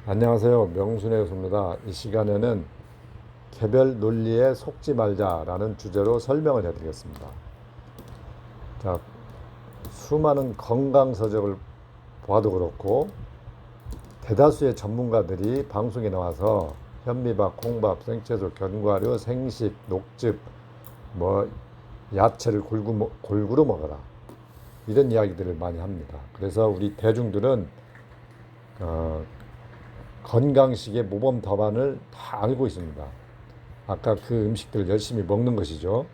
안녕하세요. 명순의 교수입니다. 이 시간에는 개별 논리에 속지 말자라는 주제로 설명을 해드리겠습니다. 자, 수많은 건강서적을 봐도 그렇고 대다수의 전문가들이 방송에 나와서 현미밥, 콩밥, 생채소, 견과류, 생식, 녹즙, 뭐 야채를 골고루 먹어라 이런 이야기들을 많이 합니다. 그래서 우리 대중들은 어, 건강식의 모범 답안을 다 알고 있습니다. 아까 그 음식들을 열심히 먹는 것이죠.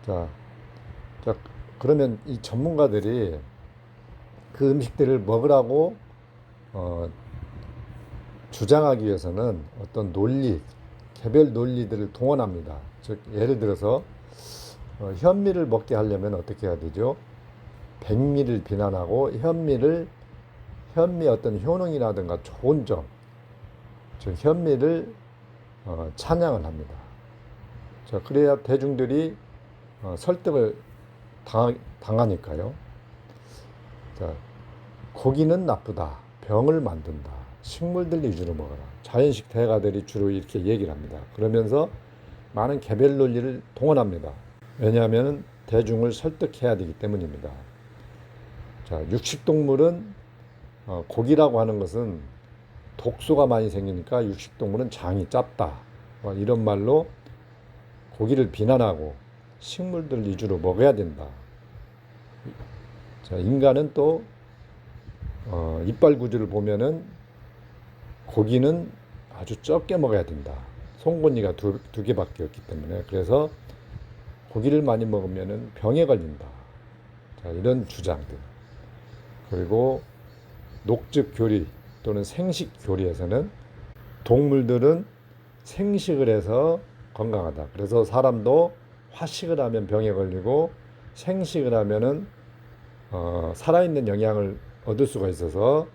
자, 자, 그러면 이 전문가들이 그 음식들을 먹으라고 어, 주장하기 위해서는 어떤 논리, 개별 논리들을 동원합니다. 즉, 예를 들어서 현미를 먹게 하려면 어떻게 해야 되죠? 백미를 비난하고 현미 어떤 효능이라든가 좋은 점, 즉 현미를 찬양을 합니다. 자, 그래야 대중들이 설득을 당하니까요. 자, 고기는 나쁘다, 병을 만든다, 식물들 위주로 먹어라. 자연식 대가들이 주로 이렇게 얘기를 합니다. 그러면서 많은 개별 논리를 동원합니다. 왜냐하면 대중을 설득해야 되기 때문입니다. 자, 육식동물은 고기라고 하는 것은 독소가 많이 생기니까 육식동물은 장이 짧다. 이런 말로 고기를 비난하고 식물들 위주로 먹어야 된다. 자, 인간은 또 이빨 구조를 보면은 고기는 아주 적게 먹어야 된다. 송곳니가 두 개밖에 없기 때문에 그래서 고기를 많이 먹으면은 병에 걸린다. 자, 이런 주장들. 그리고 녹즙 교리 또는 생식 교리에서는 동물들은 생식을 해서 건강하다. 그래서 사람도 화식을 하면 병에 걸리고 생식을 하면은 살아있는 영양을 얻을 수가 있어서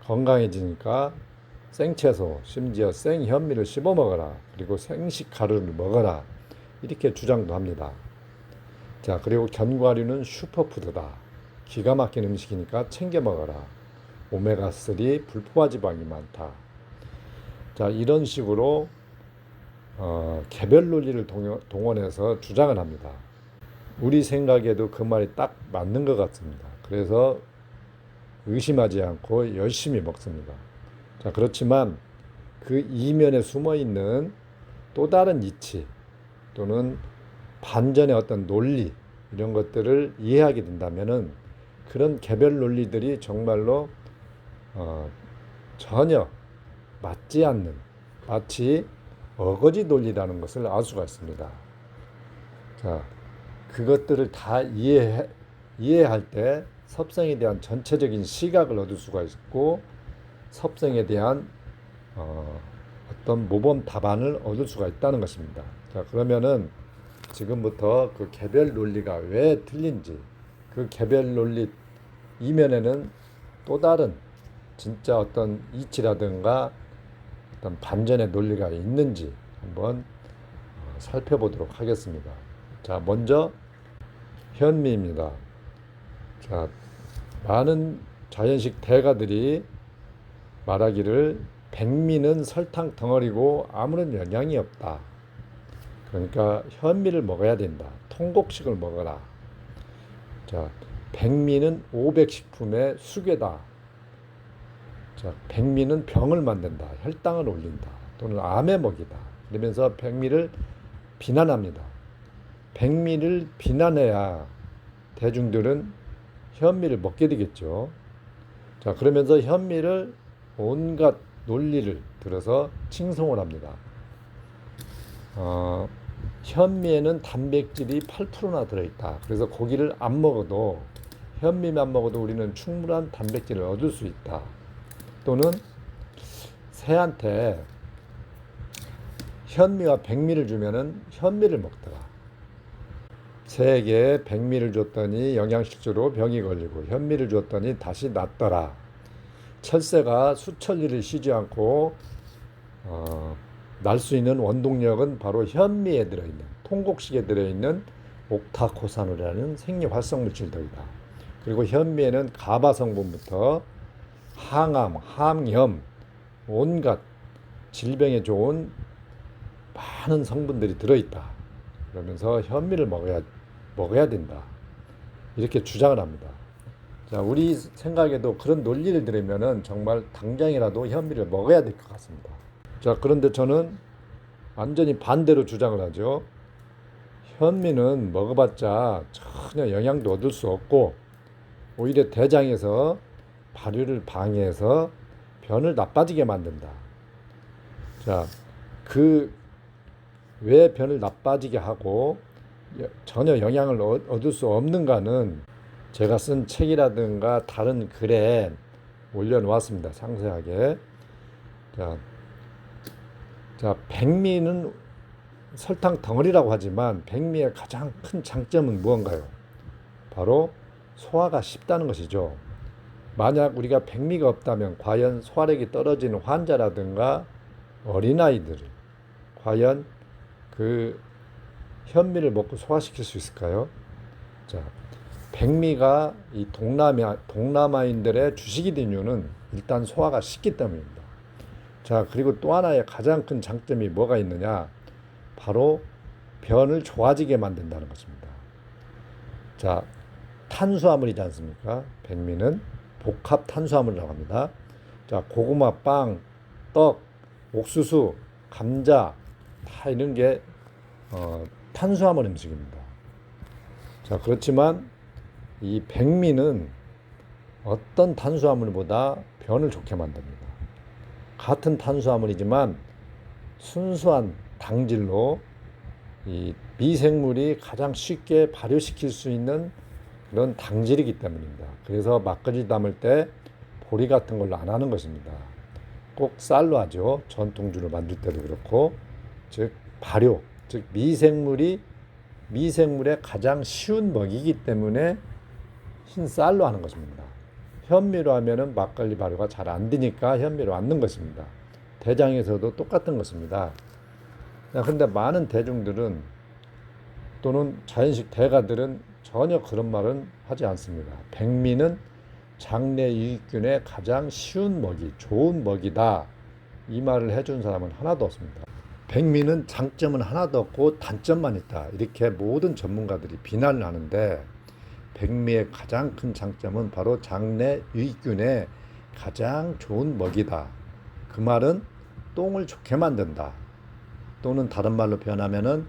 건강해지니까 생채소, 심지어 생현미를 씹어 먹어라. 그리고 생식 가루를 먹어라. 이렇게 주장도 합니다. 자, 그리고 견과류는 슈퍼푸드다. 기가 막힌 음식이니까 챙겨 먹어라. 오메가3 불포화 지방이 많다. 자, 이런 식으로 개별 논리를 동원해서 주장을 합니다. 우리 생각에도 그 말이 딱 맞는 것 같습니다. 그래서 의심하지 않고 열심히 먹습니다. 자, 그렇지만 그 이면에 숨어 있는 또 다른 이치 또는 반전의 어떤 논리 이런 것들을 이해하게 된다면은 그런 개별 논리들이 정말로 전혀 맞지 않는 마치 어거지 논리라는 것을 알 수가 있습니다. 자, 그것들을 다 이해할 때 섭생에 대한 전체적인 시각을 얻을 수가 있고 섭생에 대한 어떤 모범 답안을 얻을 수가 있다는 것입니다. 자, 그러면은 지금부터 그 개별 논리가 왜 틀린지, 그 개별 논리 이면에는 또 다른 진짜 어떤 이치라든가 어떤 반전의 논리가 있는지 한번 살펴보도록 하겠습니다. 자, 먼저 현미입니다. 자, 많은 자연식 대가들이 말하기를 백미는 설탕 덩어리고 아무런 영양이 없다. 그러니까 현미를 먹어야 된다. 통곡식을 먹어라. 자, 백미는 500식품의 수괴다. 자, 백미는 병을 만든다. 혈당을 올린다. 또는 암의 먹이다. 그러면서 백미를 비난합니다. 백미를 비난해야 대중들은 현미를 먹게 되겠죠. 자, 그러면서 현미를 온갖 논리를 들어서 칭송을 합니다. 현미에는 단백질이 8%나 들어있다. 그래서 고기를 안 먹어도 현미만 먹어도 우리는 충분한 단백질을 얻을 수 있다. 또는 새한테 현미와 백미를 주면은 현미를 먹더라. 새에게 백미를 줬더니 영양실조로 병이 걸리고 현미를 줬더니 다시 낫더라. 철새가 수천리를 쉬지 않고 날 수 있는 원동력은 바로 현미에 들어있는 통곡식에 들어있는 옥타코사놀이라는 생리활성물질 덕이다. 그리고 현미에는 가바 성분부터 항암, 항염, 온갖 질병에 좋은 많은 성분들이 들어있다. 그러면서 현미를 먹어야 된다. 이렇게 주장을 합니다. 자, 우리 생각에도 그런 논리를 들으면은 정말 당장이라도 현미를 먹어야 될 것 같습니다. 자, 그런데 저는 완전히 반대로 주장을 하죠. 현미는 먹어봤자 전혀 영양도 얻을 수 없고 오히려 대장에서 발효를 방해해서 변을 나빠지게 만든다. 자, 왜 변을 나빠지게 하고 전혀 영향을 얻을 수 없는가는 제가 쓴 책이라든가 다른 글에 올려놓았습니다. 상세하게. 백미는 설탕 덩어리라고 하지만 백미의 가장 큰 장점은 무언가요? 바로 소화가 쉽다는 것이죠. 만약 우리가 백미가 없다면 과연 소화력이 떨어지는 환자라든가 어린아이들을 과연 그 현미를 먹고 소화시킬 수 있을까요? 자, 백미가 이 동남아인들의 주식이 된 이유는 일단 소화가 쉽기 때문입니다. 자, 그리고 또 하나의 가장 큰 장점이 뭐가 있느냐? 바로 변을 좋아지게 만든다는 것입니다. 자, 탄수화물이지 않습니까? 백미는 복합 탄수화물이라고 합니다. 자, 고구마, 빵, 떡, 옥수수, 감자 다 이런 게 탄수화물 음식입니다. 자, 그렇지만 이 백미는 어떤 탄수화물보다 변을 좋게 만듭니다. 같은 탄수화물이지만 순수한 당질로 이 미생물이 가장 쉽게 발효시킬 수 있는 그런 당질이기 때문입니다. 그래서 막걸리 담을 때 보리 같은 걸로 안 하는 것입니다. 꼭 쌀로 하죠. 전통주를 만들 때도 그렇고, 즉 발효, 즉 미생물의 가장 쉬운 먹이기 때문에 흰 쌀로 하는 것입니다. 현미로 하면은 막걸리 발효가 잘 안 되니까 현미로 않는 것입니다. 대장에서도 똑같은 것입니다. 그런데 많은 대중들은 또는 자연식 대가들은 전혀 그런 말은 하지 않습니다. 백미는 장내 유익균의 가장 쉬운 먹이, 좋은 먹이다. 이 말을 해준 사람은 하나도 없습니다. 백미는 장점은 하나도 없고 단점만 있다. 이렇게 모든 전문가들이 비난을 하는데 백미의 가장 큰 장점은 바로 장내 유익균의 가장 좋은 먹이다. 그 말은 똥을 좋게 만든다. 또는 다른 말로 표현하면은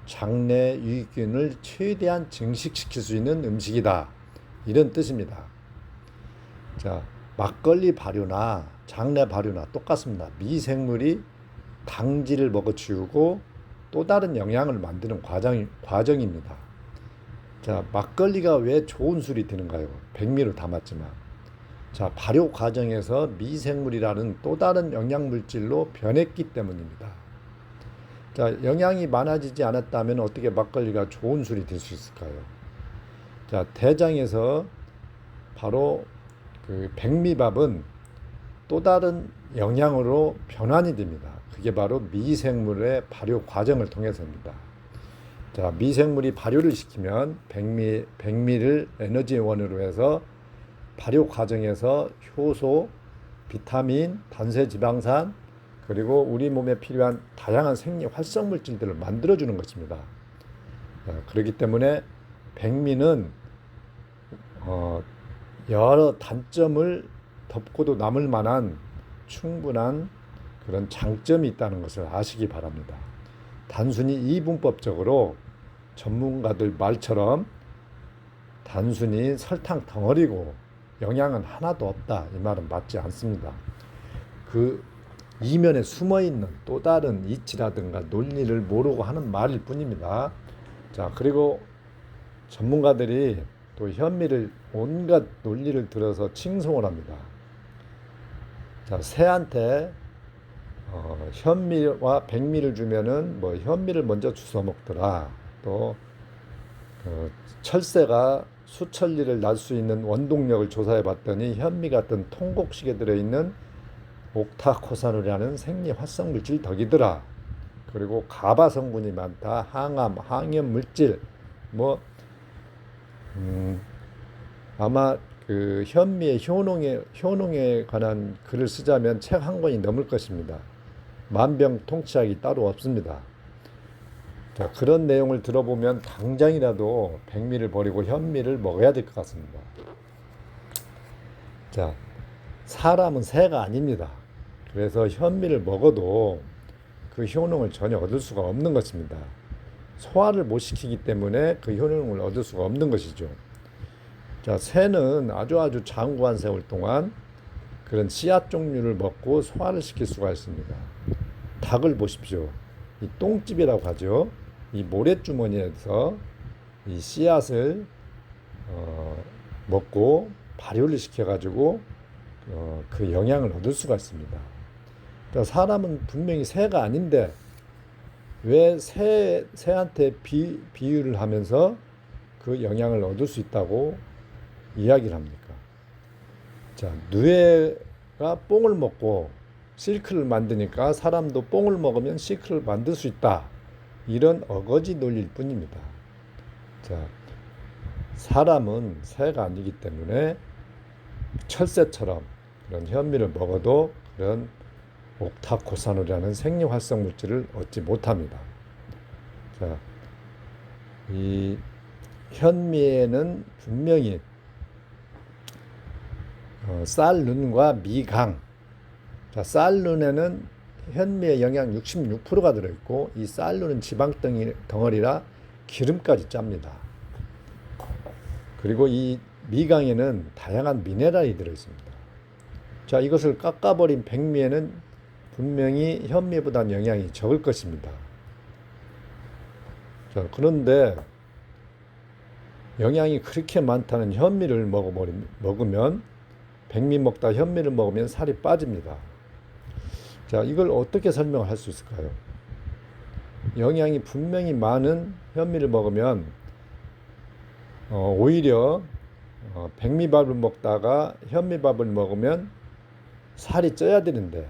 장내 유익균을 최대한 증식시킬 수 있는 음식이다. 이런 뜻입니다. 자, 막걸리 발효나 장내 발효나 똑같습니다. 미생물이 당질을 먹어치우고 또 다른 영양을 만드는 과정입니다. 자, 막걸리가 왜 좋은 술이 되는가요? 백미로 담았지만. 자, 발효 과정에서 미생물이라는 또 다른 영양물질로 변했기 때문입니다. 자, 영양이 많아지지 않았다면 어떻게 막걸리가 좋은 술이 될 수 있을까요? 자, 대장에서 바로 그 백미밥은 또 다른 영양으로 변환이 됩니다. 그게 바로 미생물의 발효 과정을 통해서입니다. 자, 미생물이 발효를 시키면 백미를 에너지원으로 해서 발효 과정에서 효소, 비타민, 단세지방산 그리고 우리 몸에 필요한 다양한 생리 활성 물질들을 만들어주는 것입니다. 그렇기 때문에 백미는 여러 단점을 덮고도 남을 만한 충분한 그런 장점이 있다는 것을 아시기 바랍니다. 단순히 이분법적으로 전문가들 말처럼 단순히 설탕 덩어리고 영양은 하나도 없다 이 말은 맞지 않습니다. 그 이면에 숨어있는 또 다른 이치라든가 논리를 모르고 하는 말일 뿐입니다. 자, 그리고 전문가들이 또 현미를 온갖 논리를 들어서 칭송을 합니다. 자, 새한테 현미와 백미를 주면은 뭐 현미를 먼저 주워 먹더라. 또 철새가 수천리를 날 수 있는 원동력을 조사해 봤더니 현미 같은 통곡식에 들어있는 옥타코사놀이라는 생리 활성 물질 덕이더라. 그리고 가바 성분이 많다. 항암, 항염 물질 아마 그 현미의 효능에 관한 글을 쓰자면 책 한 권이 넘을 것입니다. 만병통치약이 따로 없습니다. 자, 그런 내용을 들어보면 당장이라도 백미를 버리고 현미를 먹어야 될 것 같습니다. 자, 사람은 새가 아닙니다. 그래서 현미를 먹어도 그 효능을 전혀 얻을 수가 없는 것입니다. 소화를 못 시키기 때문에 그 효능을 얻을 수가 없는 것이죠. 자, 새는 아주 장구한 세월 동안 그런 씨앗 종류를 먹고 소화를 시킬 수가 있습니다. 닭을 보십시오. 이 똥집이라고 하죠. 이 모래주머니에서 이 씨앗을 먹고 발효를 시켜가지고 그 영양을 얻을 수가 있습니다. 그러니까 사람은 분명히 새가 아닌데 왜 새한테 비유를 하면서 그 영양을 얻을 수 있다고 이야기를 합니까? 자, 누에가 뽕을 먹고 실크를 만드니까 사람도 뽕을 먹으면 실크를 만들 수 있다. 이런 어거지 논리일 뿐입니다. 자, 사람은 새가 아니기 때문에 철새처럼 그런 현미를 먹어도 그런 옥타코사놀이라는 생리활성 물질을 얻지 못합니다. 자, 이 현미에는 분명히 쌀눈과 미강. 자, 쌀눈에는 현미의 영양 66%가 들어있고 이 쌀눈은 지방 덩어리라 기름까지 짭니다. 그리고 이 미강에는 다양한 미네랄이 들어있습니다. 자, 이것을 깎아버린 백미에는 분명히 현미보다 영양이 적을 것입니다. 자, 그런데 영양이 그렇게 많다는 현미를 먹으면 백미 먹다 현미를 먹으면 살이 빠집니다. 자, 이걸 어떻게 설명할 수 있을까요? 영양이 분명히 많은 현미를 먹으면 오히려 백미밥을 먹다가 현미밥을 먹으면 살이 쪄야 되는데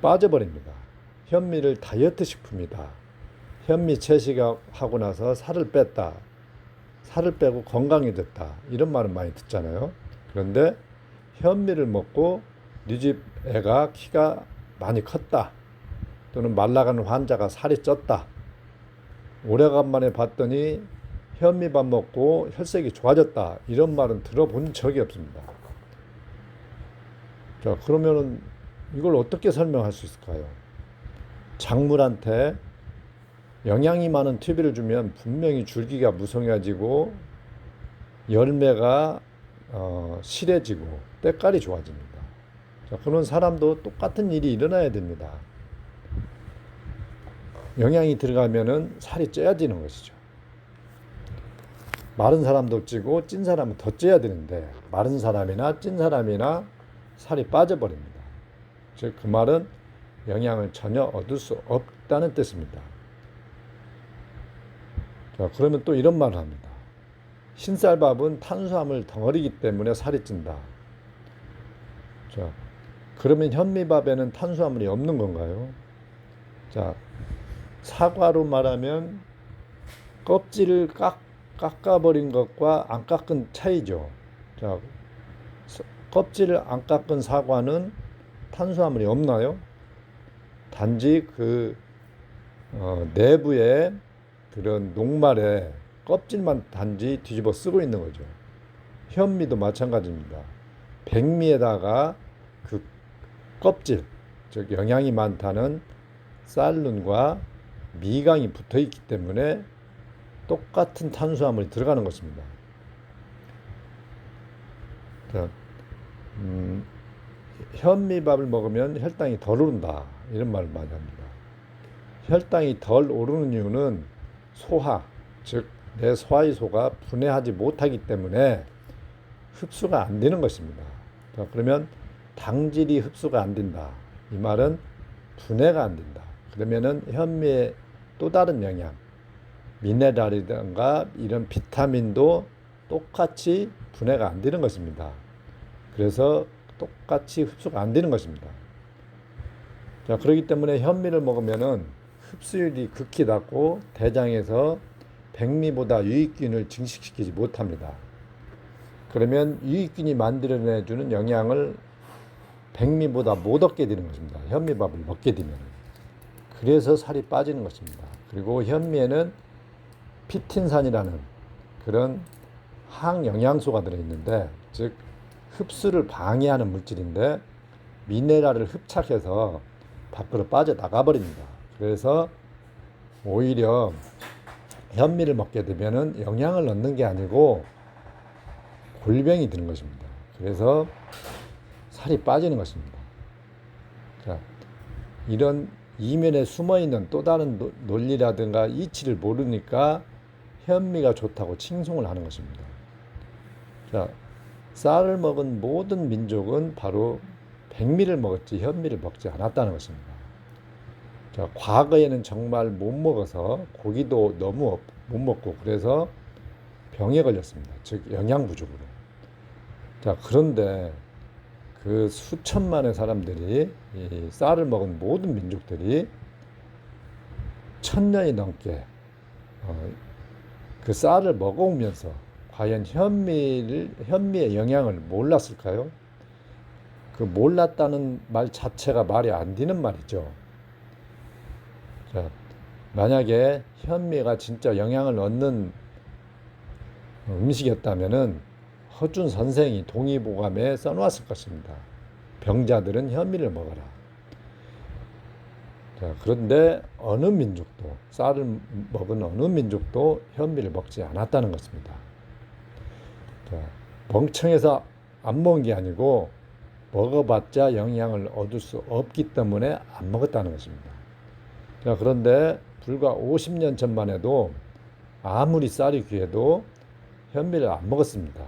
빠져버립니다. 현미를 다이어트 식품이다. 현미 채식하고 나서 살을 뺐다. 살을 빼고 건강해졌다. 이런 말은 많이 듣잖아요. 그런데 현미를 먹고 네 집 애가 키가 많이 컸다. 또는 말라가는 환자가 살이 쪘다. 오래간만에 봤더니 현미밥 먹고 혈색이 좋아졌다. 이런 말은 들어본 적이 없습니다. 자, 그러면은 이걸 어떻게 설명할 수 있을까요? 작물한테 영양이 많은 TV를 주면 분명히 줄기가 무성해지고 열매가 실해지고 때깔이 좋아집니다. 자, 그런 사람도 똑같은 일이 일어나야 됩니다. 영양이 들어가면은 살이 쪄야지는 것이죠. 마른 사람도 찌고 찐 사람은 더 쪄야 되는데 마른 사람이나 찐 사람이나 살이 빠져버립니다. 즉, 그 말은 영양을 전혀 얻을 수 없다는 뜻입니다. 자, 그러면 또 이런 말을 합니다. 흰쌀밥은 탄수화물 덩어리이기 때문에 살이 찐다. 자, 그러면 현미밥에는 탄수화물이 없는 건가요? 자, 사과로 말하면 껍질을 깎아버린 것과 안 깎은 차이죠. 자, 껍질을 안 깎은 사과는 탄수화물이 없나요? 단지 그 내부에 그런 녹말에 껍질만 단지 뒤집어 쓰고 있는 거죠. 현미도 마찬가지입니다. 백미에다가 그 껍질, 즉 영양이 많다는 쌀눈과 미강이 붙어 있기 때문에 똑같은 탄수화물이 들어가는 것입니다. 자, 현미밥을 먹으면 혈당이 덜 오른다. 이런 말을 많이 합니다. 혈당이 덜 오르는 이유는 소화, 즉 내 소화효소가 분해하지 못하기 때문에 흡수가 안 되는 것입니다. 자, 그러면 당질이 흡수가 안 된다. 이 말은 분해가 안 된다. 그러면은 현미의 또 다른 영양, 미네랄이든가 이런 비타민도 똑같이 분해가 안 되는 것입니다. 그래서 똑같이 흡수가 안 되는 것입니다. 자, 그렇기 때문에 현미를 먹으면은 흡수율이 극히 낮고 대장에서 백미보다 유익균을 증식시키지 못합니다. 그러면 유익균이 만들어내주는 영양을 백미보다 못 얻게 되는 것입니다. 현미밥을 먹게 되면. 그래서 살이 빠지는 것입니다. 그리고 현미에는 피틴산이라는 그런 항영양소가 들어있는데, 즉 흡수를 방해하는 물질인데 미네랄을 흡착해서 밖으로 빠져나가 버립니다. 그래서 오히려 현미를 먹게 되면은 영양을 얻는 게 아니고 골병이 드는 것입니다. 그래서 살이 빠지는 것입니다. 자, 이런 이면에 숨어 있는 또 다른 논리라든가 이치를 모르니까 현미가 좋다고 칭송을 하는 것입니다. 자, 쌀을 먹은 모든 민족은 바로 백미를 먹었지 현미를 먹지 않았다는 것입니다. 자, 과거에는 정말 못 먹어서 고기도 너무 못 먹고 그래서 병에 걸렸습니다. 즉 영양 부족으로. 자, 그런데 그 수천만의 사람들이 이 쌀을 먹은 모든 민족들이 1000년이 넘게 그 쌀을 먹어오면서 과연 현미의 영향을 몰랐을까요? 그 몰랐다는 말 자체가 말이 안 되는 말이죠. 자, 만약에 현미가 진짜 영양을 얻는 음식이었다면은 허준 선생이 동의보감에 써놓았을 것입니다. 병자들은 현미를 먹어라. 자, 그런데 어느 민족도, 쌀을 먹은 어느 민족도 현미를 먹지 않았다는 것입니다. 자, 멍청해서 안 먹은 게 아니고 먹어봤자 영양을 얻을 수 없기 때문에 안 먹었다는 것입니다. 자, 그런데 불과 50년 전만 해도 아무리 쌀이 귀해도 현미를 안 먹었습니다.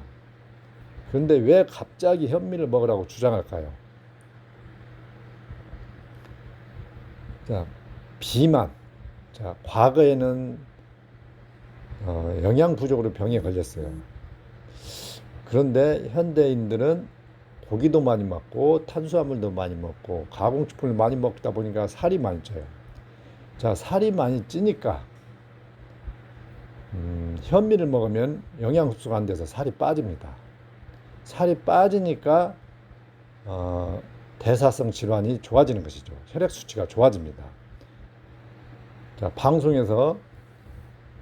그런데 왜 갑자기 현미를 먹으라고 주장할까요? 자, 비만. 자, 과거에는 영양 부족으로 병에 걸렸어요. 그런데 현대인들은 고기도 많이 먹고 탄수화물도 많이 먹고 가공식품을 많이 먹다 보니까 살이 많이 쪄요. 자, 살이 많이 찌니까 현미를 먹으면 영양 흡수가 안 돼서 살이 빠집니다. 살이 빠지니까 대사성 질환이 좋아지는 것이죠. 혈액 수치가 좋아집니다. 자, 방송에서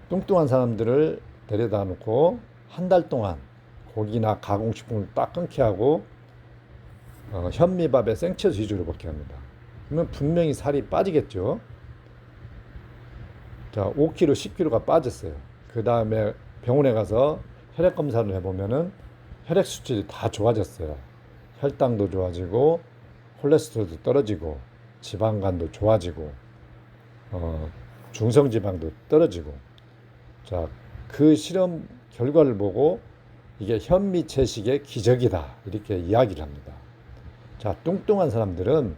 뚱뚱한 사람들을 데려다 놓고 한 달 동안 고기나 가공식품을 딱 끊게 하고 현미밥에 생채소 위주로 먹게 합니다. 그러면 분명히 살이 빠지겠죠. 자, 5kg, 10kg가 빠졌어요. 그 다음에 병원에 가서 혈액 검사를 해보면은 혈액 수질이 다 좋아졌어요. 혈당도 좋아지고 콜레스테롤도 떨어지고 지방간도 좋아지고 중성지방도 떨어지고. 자, 그 실험 결과를 보고 이게 현미채식의 기적이다 이렇게 이야기를 합니다. 자, 뚱뚱한 사람들은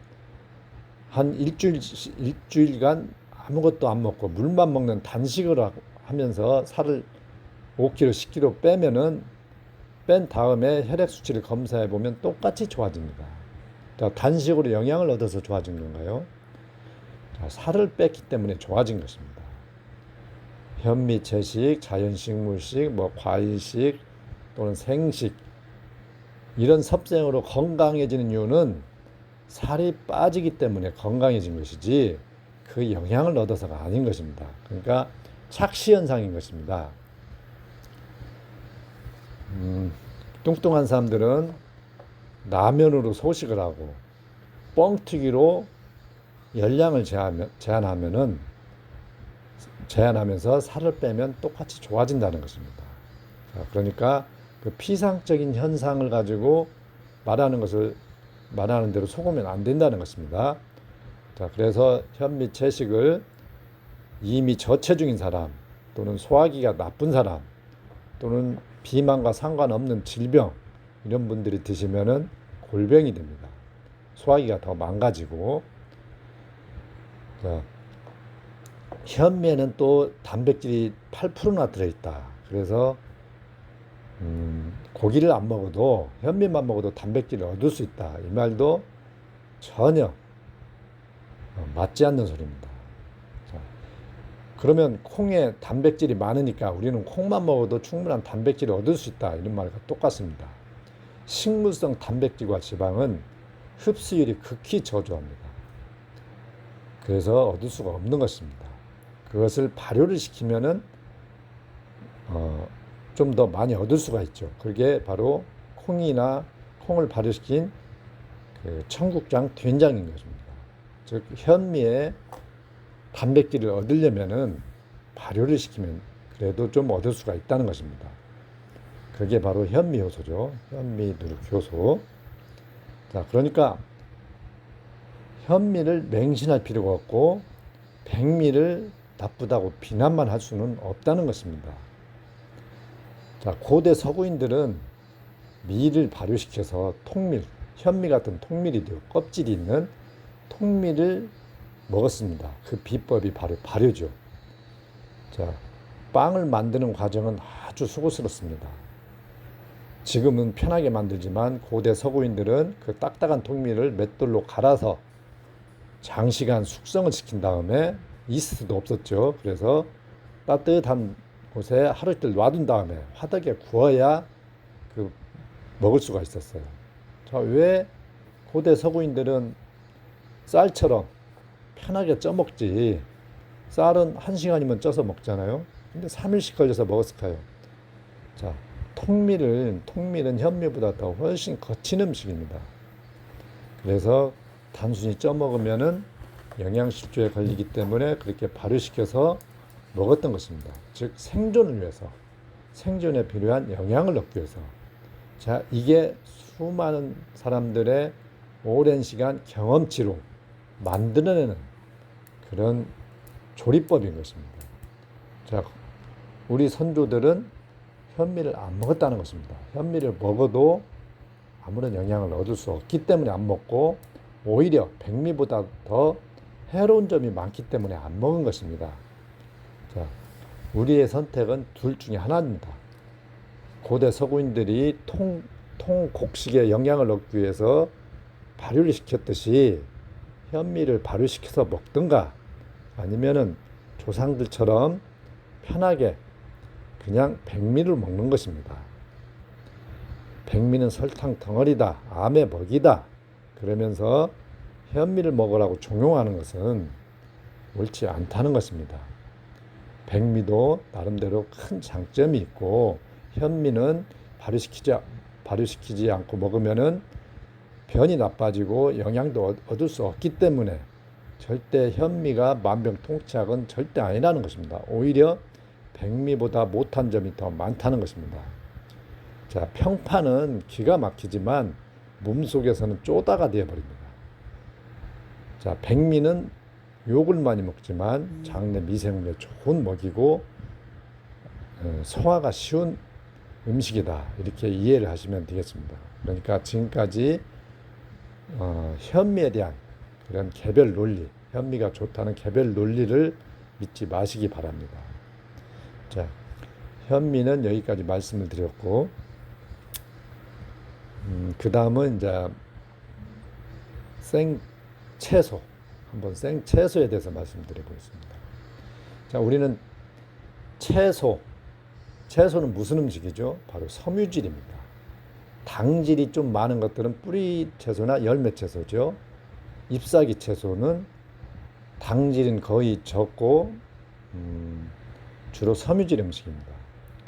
한 일주일간 아무것도 안 먹고 물만 먹는 단식을 하면서 살을 5kg, 10kg 빼면은 뺀 다음에 혈액 수치를 검사해 보면 똑같이 좋아집니다. 자, 단식으로 영양을 얻어서 좋아진 건가요? 자, 살을 뺐기 때문에 좋아진 것입니다. 현미채식, 자연식물식, 과일식 또는 생식 이런 섭생으로 건강해지는 이유는 살이 빠지기 때문에 건강해진 것이지 그 영양을 얻어서가 아닌 것입니다. 그러니까 착시현상인 것입니다. 뚱뚱한 사람들은 라면으로 소식을 하고 뻥튀기로 열량을 제한하면서 살을 빼면 똑같이 좋아진다는 것입니다. 자, 그러니까 그 피상적인 현상을 가지고 말하는 대로 속으면 안 된다는 것입니다. 자, 그래서 현미 채식을 이미 저체중인 사람 또는 소화기가 나쁜 사람 또는 비만과 상관없는 질병 이런 분들이 드시면은 골병이 됩니다. 소화기가 더 망가지고. 자, 현미에는 또 단백질이 8%나 들어있다. 그래서 고기를 안 먹어도 현미만 먹어도 단백질을 얻을 수 있다. 이 말도 전혀 맞지 않는 소리입니다. 자, 그러면 콩에 단백질이 많으니까 우리는 콩만 먹어도 충분한 단백질을 얻을 수 있다. 이런 말과 똑같습니다. 식물성 단백질과 지방은 흡수율이 극히 저조합니다. 그래서 얻을 수가 없는 것입니다. 그것을 발효를 시키면은 좀 더 많이 얻을 수가 있죠. 그게 바로 콩을 발효시킨 그 청국장 된장인 것입니다. 즉 현미의 단백질을 얻으려면은 발효를 시키면 그래도 좀 얻을 수가 있다는 것입니다. 그게 바로 현미 효소죠. 현미 누룩 효소. 자, 그러니까 현미를 맹신할 필요가 없고 백미를 나쁘다고 비난만 할 수는 없다는 것입니다. 자, 고대 서구인들은 밀을 발효시켜서 통밀, 현미 같은 통밀이 껍질이 있는 통밀을 먹었습니다. 그 비법이 바로 발효죠. 자, 빵을 만드는 과정은 아주 수고스럽습니다. 지금은 편하게 만들지만 고대 서구인들은 그 딱딱한 통밀을 맷돌로 갈아서 장시간 숙성을 시킨 다음에 이스트도 없었죠. 그래서 따뜻한 곳에 하루 이틀 놔둔 다음에 화덕에 구워야 그 먹을 수가 있었어요. 자, 왜 고대 서구인들은 쌀처럼 편하게 쪄 먹지? 쌀은 1시간이면 쪄서 먹잖아요. 근데 3일씩 걸려서 먹었을까요? 자, 통밀은 현미보다 더 훨씬 거친 음식입니다. 그래서 단순히 쪄 먹으면은 영양실조에 걸리기 때문에 그렇게 발효시켜서 먹었던 것입니다. 즉 생존을 위해서, 생존에 필요한 영양을 얻기 위해서. 자, 이게 수많은 사람들의 오랜 시간 경험치로 만들어내는 그런 조리법인 것입니다. 자, 우리 선조들은 현미를 안 먹었다는 것입니다. 현미를 먹어도 아무런 영양을 얻을 수 없기 때문에 안 먹고 오히려 백미보다 더 해로운 점이 많기 때문에 안 먹은 것입니다. 자, 우리의 선택은 둘 중에 하나입니다. 고대 서구인들이 통곡식의 영양을 얻기 위해서 발효를 시켰듯이 현미를 발효시켜서 먹든가 아니면은 조상들처럼 편하게 그냥 백미를 먹는 것입니다. 백미는 설탕 덩어리다, 암의 먹이다 그러면서 현미를 먹으라고 종용하는 것은 옳지 않다는 것입니다. 백미도 나름대로 큰 장점이 있고 현미는 발효시키지 않고 먹으면은 변이 나빠지고 영양도 얻을 수 없기 때문에 절대 현미가 만병통치약은 절대 아니라는 것입니다. 오히려 백미보다 못한 점이 더 많다는 것입니다. 자, 평파는 기가 막히지만 몸속에서는 쪼다가 되어버립니다. 자, 백미는 욕을 많이 먹지만 장내 미생물에 좋은 먹이고 소화가 쉬운 음식이다. 이렇게 이해를 하시면 되겠습니다. 그러니까 지금까지 현미에 대한 그런 개별 논리, 현미가 좋다는 개별 논리를 믿지 마시기 바랍니다. 자, 현미는 여기까지 말씀을 드렸고, 그 다음은 이제 생채소, 한번 생채소에 대해서 말씀드려보겠습니다. 자, 우리는 채소는 무슨 음식이죠? 바로 섬유질입니다. 당질이 좀 많은 것들은 뿌리 채소나 열매 채소죠. 잎사귀 채소는 당질은 거의 적고 주로 섬유질 음식입니다.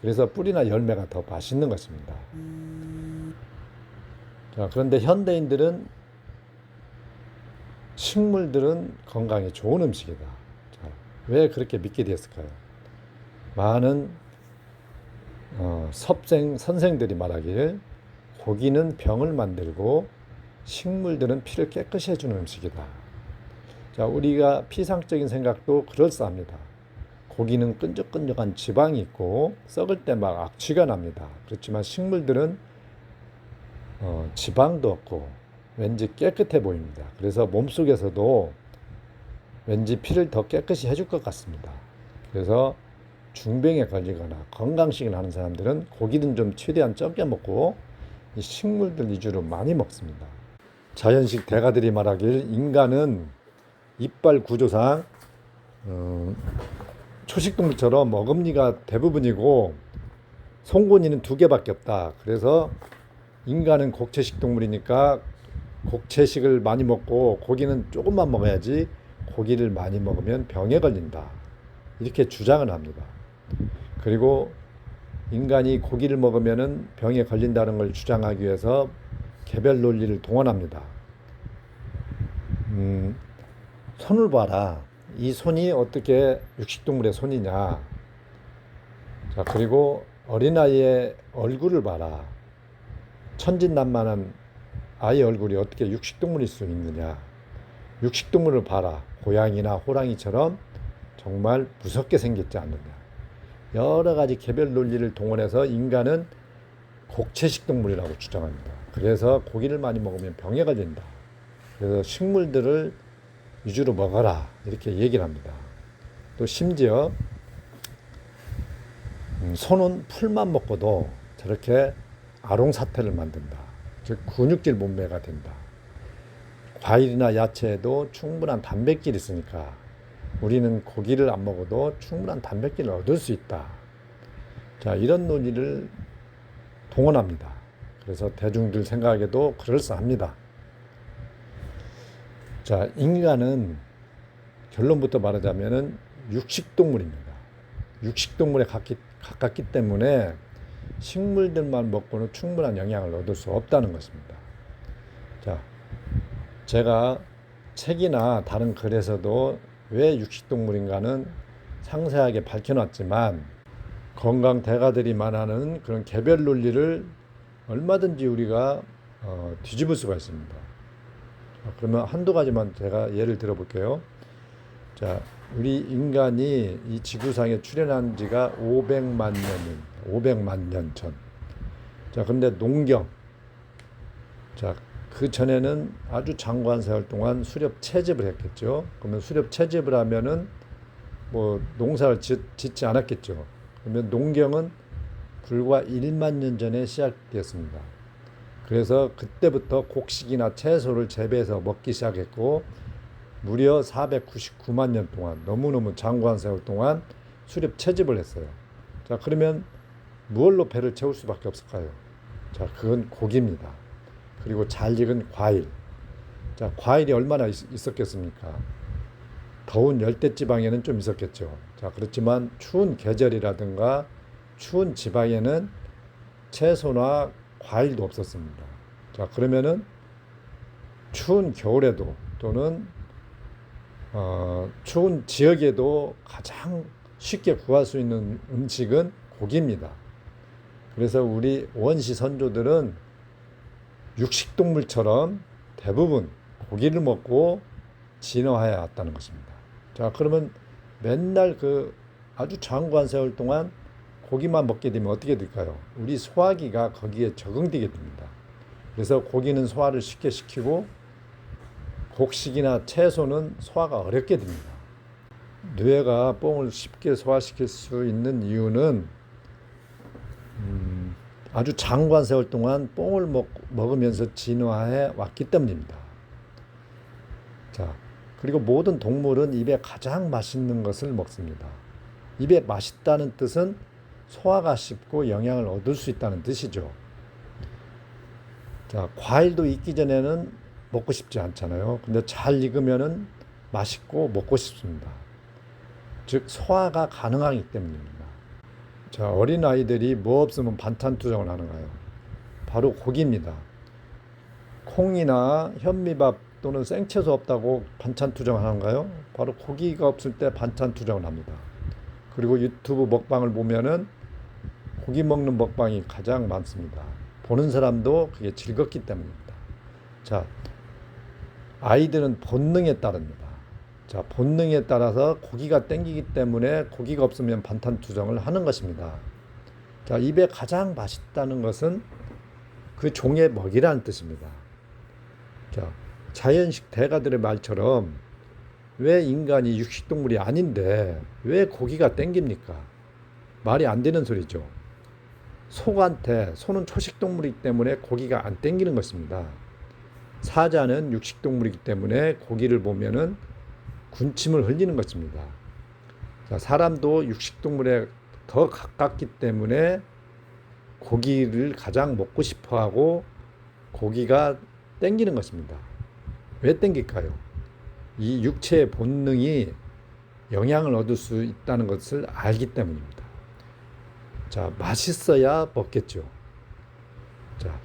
그래서 뿌리나 열매가 더 맛있는 것입니다. 자, 그런데 현대인들은 식물들은 건강에 좋은 음식이다. 자, 왜 그렇게 믿게 됐을까요? 많은 선생들이 말하기를 고기는 병을 만들고 식물들은 피를 깨끗이 해주는 음식이다. 자, 우리가 피상적인 생각도 그럴싸합니다. 고기는 끈적끈적한 지방이 있고 썩을 때 막 악취가 납니다. 그렇지만 식물들은 지방도 없고 왠지 깨끗해 보입니다. 그래서 몸속에서도 왠지 피를 더 깨끗이 해줄 것 같습니다. 그래서 중병에 걸리거나 건강식을 하는 사람들은 고기는 좀 최대한 적게 먹고 이 식물들 위주로 많이 먹습니다. 자연식 대가들이 말하길 인간은 이빨 구조상 초식동물처럼 어금니가 대부분이고 송곳니는 두 개밖에 없다. 그래서 인간은 곡체식 동물이니까 곡체식을 많이 먹고 고기는 조금만 먹어야지 고기를 많이 먹으면 병에 걸린다. 이렇게 주장을 합니다. 그리고 인간이 고기를 먹으면 병에 걸린다는 걸 주장하기 위해서 개별 논리를 동원합니다. 손을 봐라. 이 손이 어떻게 육식동물의 손이냐. 자, 그리고 어린아이의 얼굴을 봐라. 천진난만한 아이 얼굴이 어떻게 육식동물일 수 있느냐. 육식동물을 봐라. 고양이나 호랑이처럼 정말 무섭게 생겼지 않느냐. 여러 가지 개별 논리를 동원해서 인간은 곡체식 동물이라고 주장합니다. 그래서 고기를 많이 먹으면 병에 걸린다. 그래서 식물들을 위주로 먹어라. 이렇게 얘기를 합니다. 또 심지어 소는 풀만 먹고도 저렇게 아롱사태를 만든다. 즉 근육질 몸매가 된다. 과일이나 야채에도 충분한 단백질이 있으니까 우리는 고기를 안 먹어도 충분한 단백질을 얻을 수 있다. 자, 이런 논리를 동원합니다. 그래서 대중들 생각에도 그럴싸합니다. 자, 인간은 결론부터 말하자면은 육식동물입니다. 육식동물에 가깝기 때문에 식물들만 먹고는 충분한 영양을 얻을 수 없다는 것입니다. 자, 제가 책이나 다른 글에서도 왜 육식동물인가는 상세하게 밝혀놨지만 건강 대가들이 말하는 그런 개별 논리를 얼마든지 우리가 뒤집을 수가 있습니다. 그러면 한두 가지만 제가 예를 들어볼게요. 자, 우리 인간이 이 지구상에 출현한 지가 500만 년입니다. 500만 년 전. 자, 근데 농경. 자, 그 전에는 아주 장구한 세월 동안 수렵 채집을 했겠죠. 그러면 수렵 채집을 하면은 뭐 농사를 짓지 않았겠죠. 그러면 농경은 불과 1만 년 전에 시작되었습니다. 그래서 그때부터 곡식이나 채소를 재배해서 먹기 시작했고 무려 499만 년 동안 너무너무 장구한 세월 동안 수렵 채집을 했어요. 자, 그러면 무엇로 배를 채울 수밖에 없을까요? 자, 그건 고기입니다. 그리고 잘 익은 과일. 자, 과일이 얼마나 있었겠습니까? 더운 열대 지방에는 좀 있었겠죠. 자, 그렇지만 추운 계절이라든가 추운 지방에는 채소나 과일도 없었습니다. 자, 그러면은 추운 겨울에도 또는 추운 지역에도 가장 쉽게 구할 수 있는 음식은 고기입니다. 그래서 우리 원시 선조들은 육식동물처럼 대부분 고기를 먹고 진화해 왔다는 것입니다. 자, 그러면 맨날 그 아주 장구한 세월 동안 고기만 먹게 되면 어떻게 될까요? 우리 소화기가 거기에 적응되게 됩니다. 그래서 고기는 소화를 쉽게 시키고 곡식이나 채소는 소화가 어렵게 됩니다. 뇌가 뽕을 쉽게 소화시킬 수 있는 이유는 아주 장구한 세월 동안 뽕을 먹으면서 진화해 왔기 때문입니다. 자, 그리고 모든 동물은 입에 가장 맛있는 것을 먹습니다. 입에 맛있다는 뜻은 소화가 쉽고 영양을 얻을 수 있다는 뜻이죠. 자, 과일도 익기 전에는 먹고 싶지 않잖아요. 근데 잘 익으면은 맛있고 먹고 싶습니다. 즉, 소화가 가능하기 때문입니다. 자, 어린 아이들이 뭐 없으면 반찬 투정을 하는가요? 바로 고기입니다. 콩이나 현미밥 또는 생채소 없다고 반찬 투정을 하는가요? 바로 고기가 없을 때 반찬 투정을 합니다. 그리고 유튜브 먹방을 보면은 고기 먹는 먹방이 가장 많습니다. 보는 사람도 그게 즐겁기 때문입니다. 자, 아이들은 본능에 따릅니다. 자, 본능에 따라서 고기가 땡기기 때문에 고기가 없으면 반찬 투정을 하는 것입니다. 자, 입에 가장 맛있다는 것은 그 종의 먹이라는 뜻입니다. 자, 자연식 대가들의 말처럼 왜 인간이 육식동물이 아닌데 왜 고기가 땡깁니까? 말이 안 되는 소리죠. 소는 초식동물이기 때문에 고기가 안 땡기는 것입니다. 사자는 육식동물이기 때문에 고기를 보면은 군침을 흘리는 것입니다. 자, 사람도 육식동물에 더 가깝기 때문에 고기를 가장 먹고 싶어 하고 고기가 땡기는 것입니다. 왜 땡길까요? 이 육체의 본능이 영양을 얻을 수 있다는 것을 알기 때문입니다. 자, 맛있어야 먹겠죠. 자,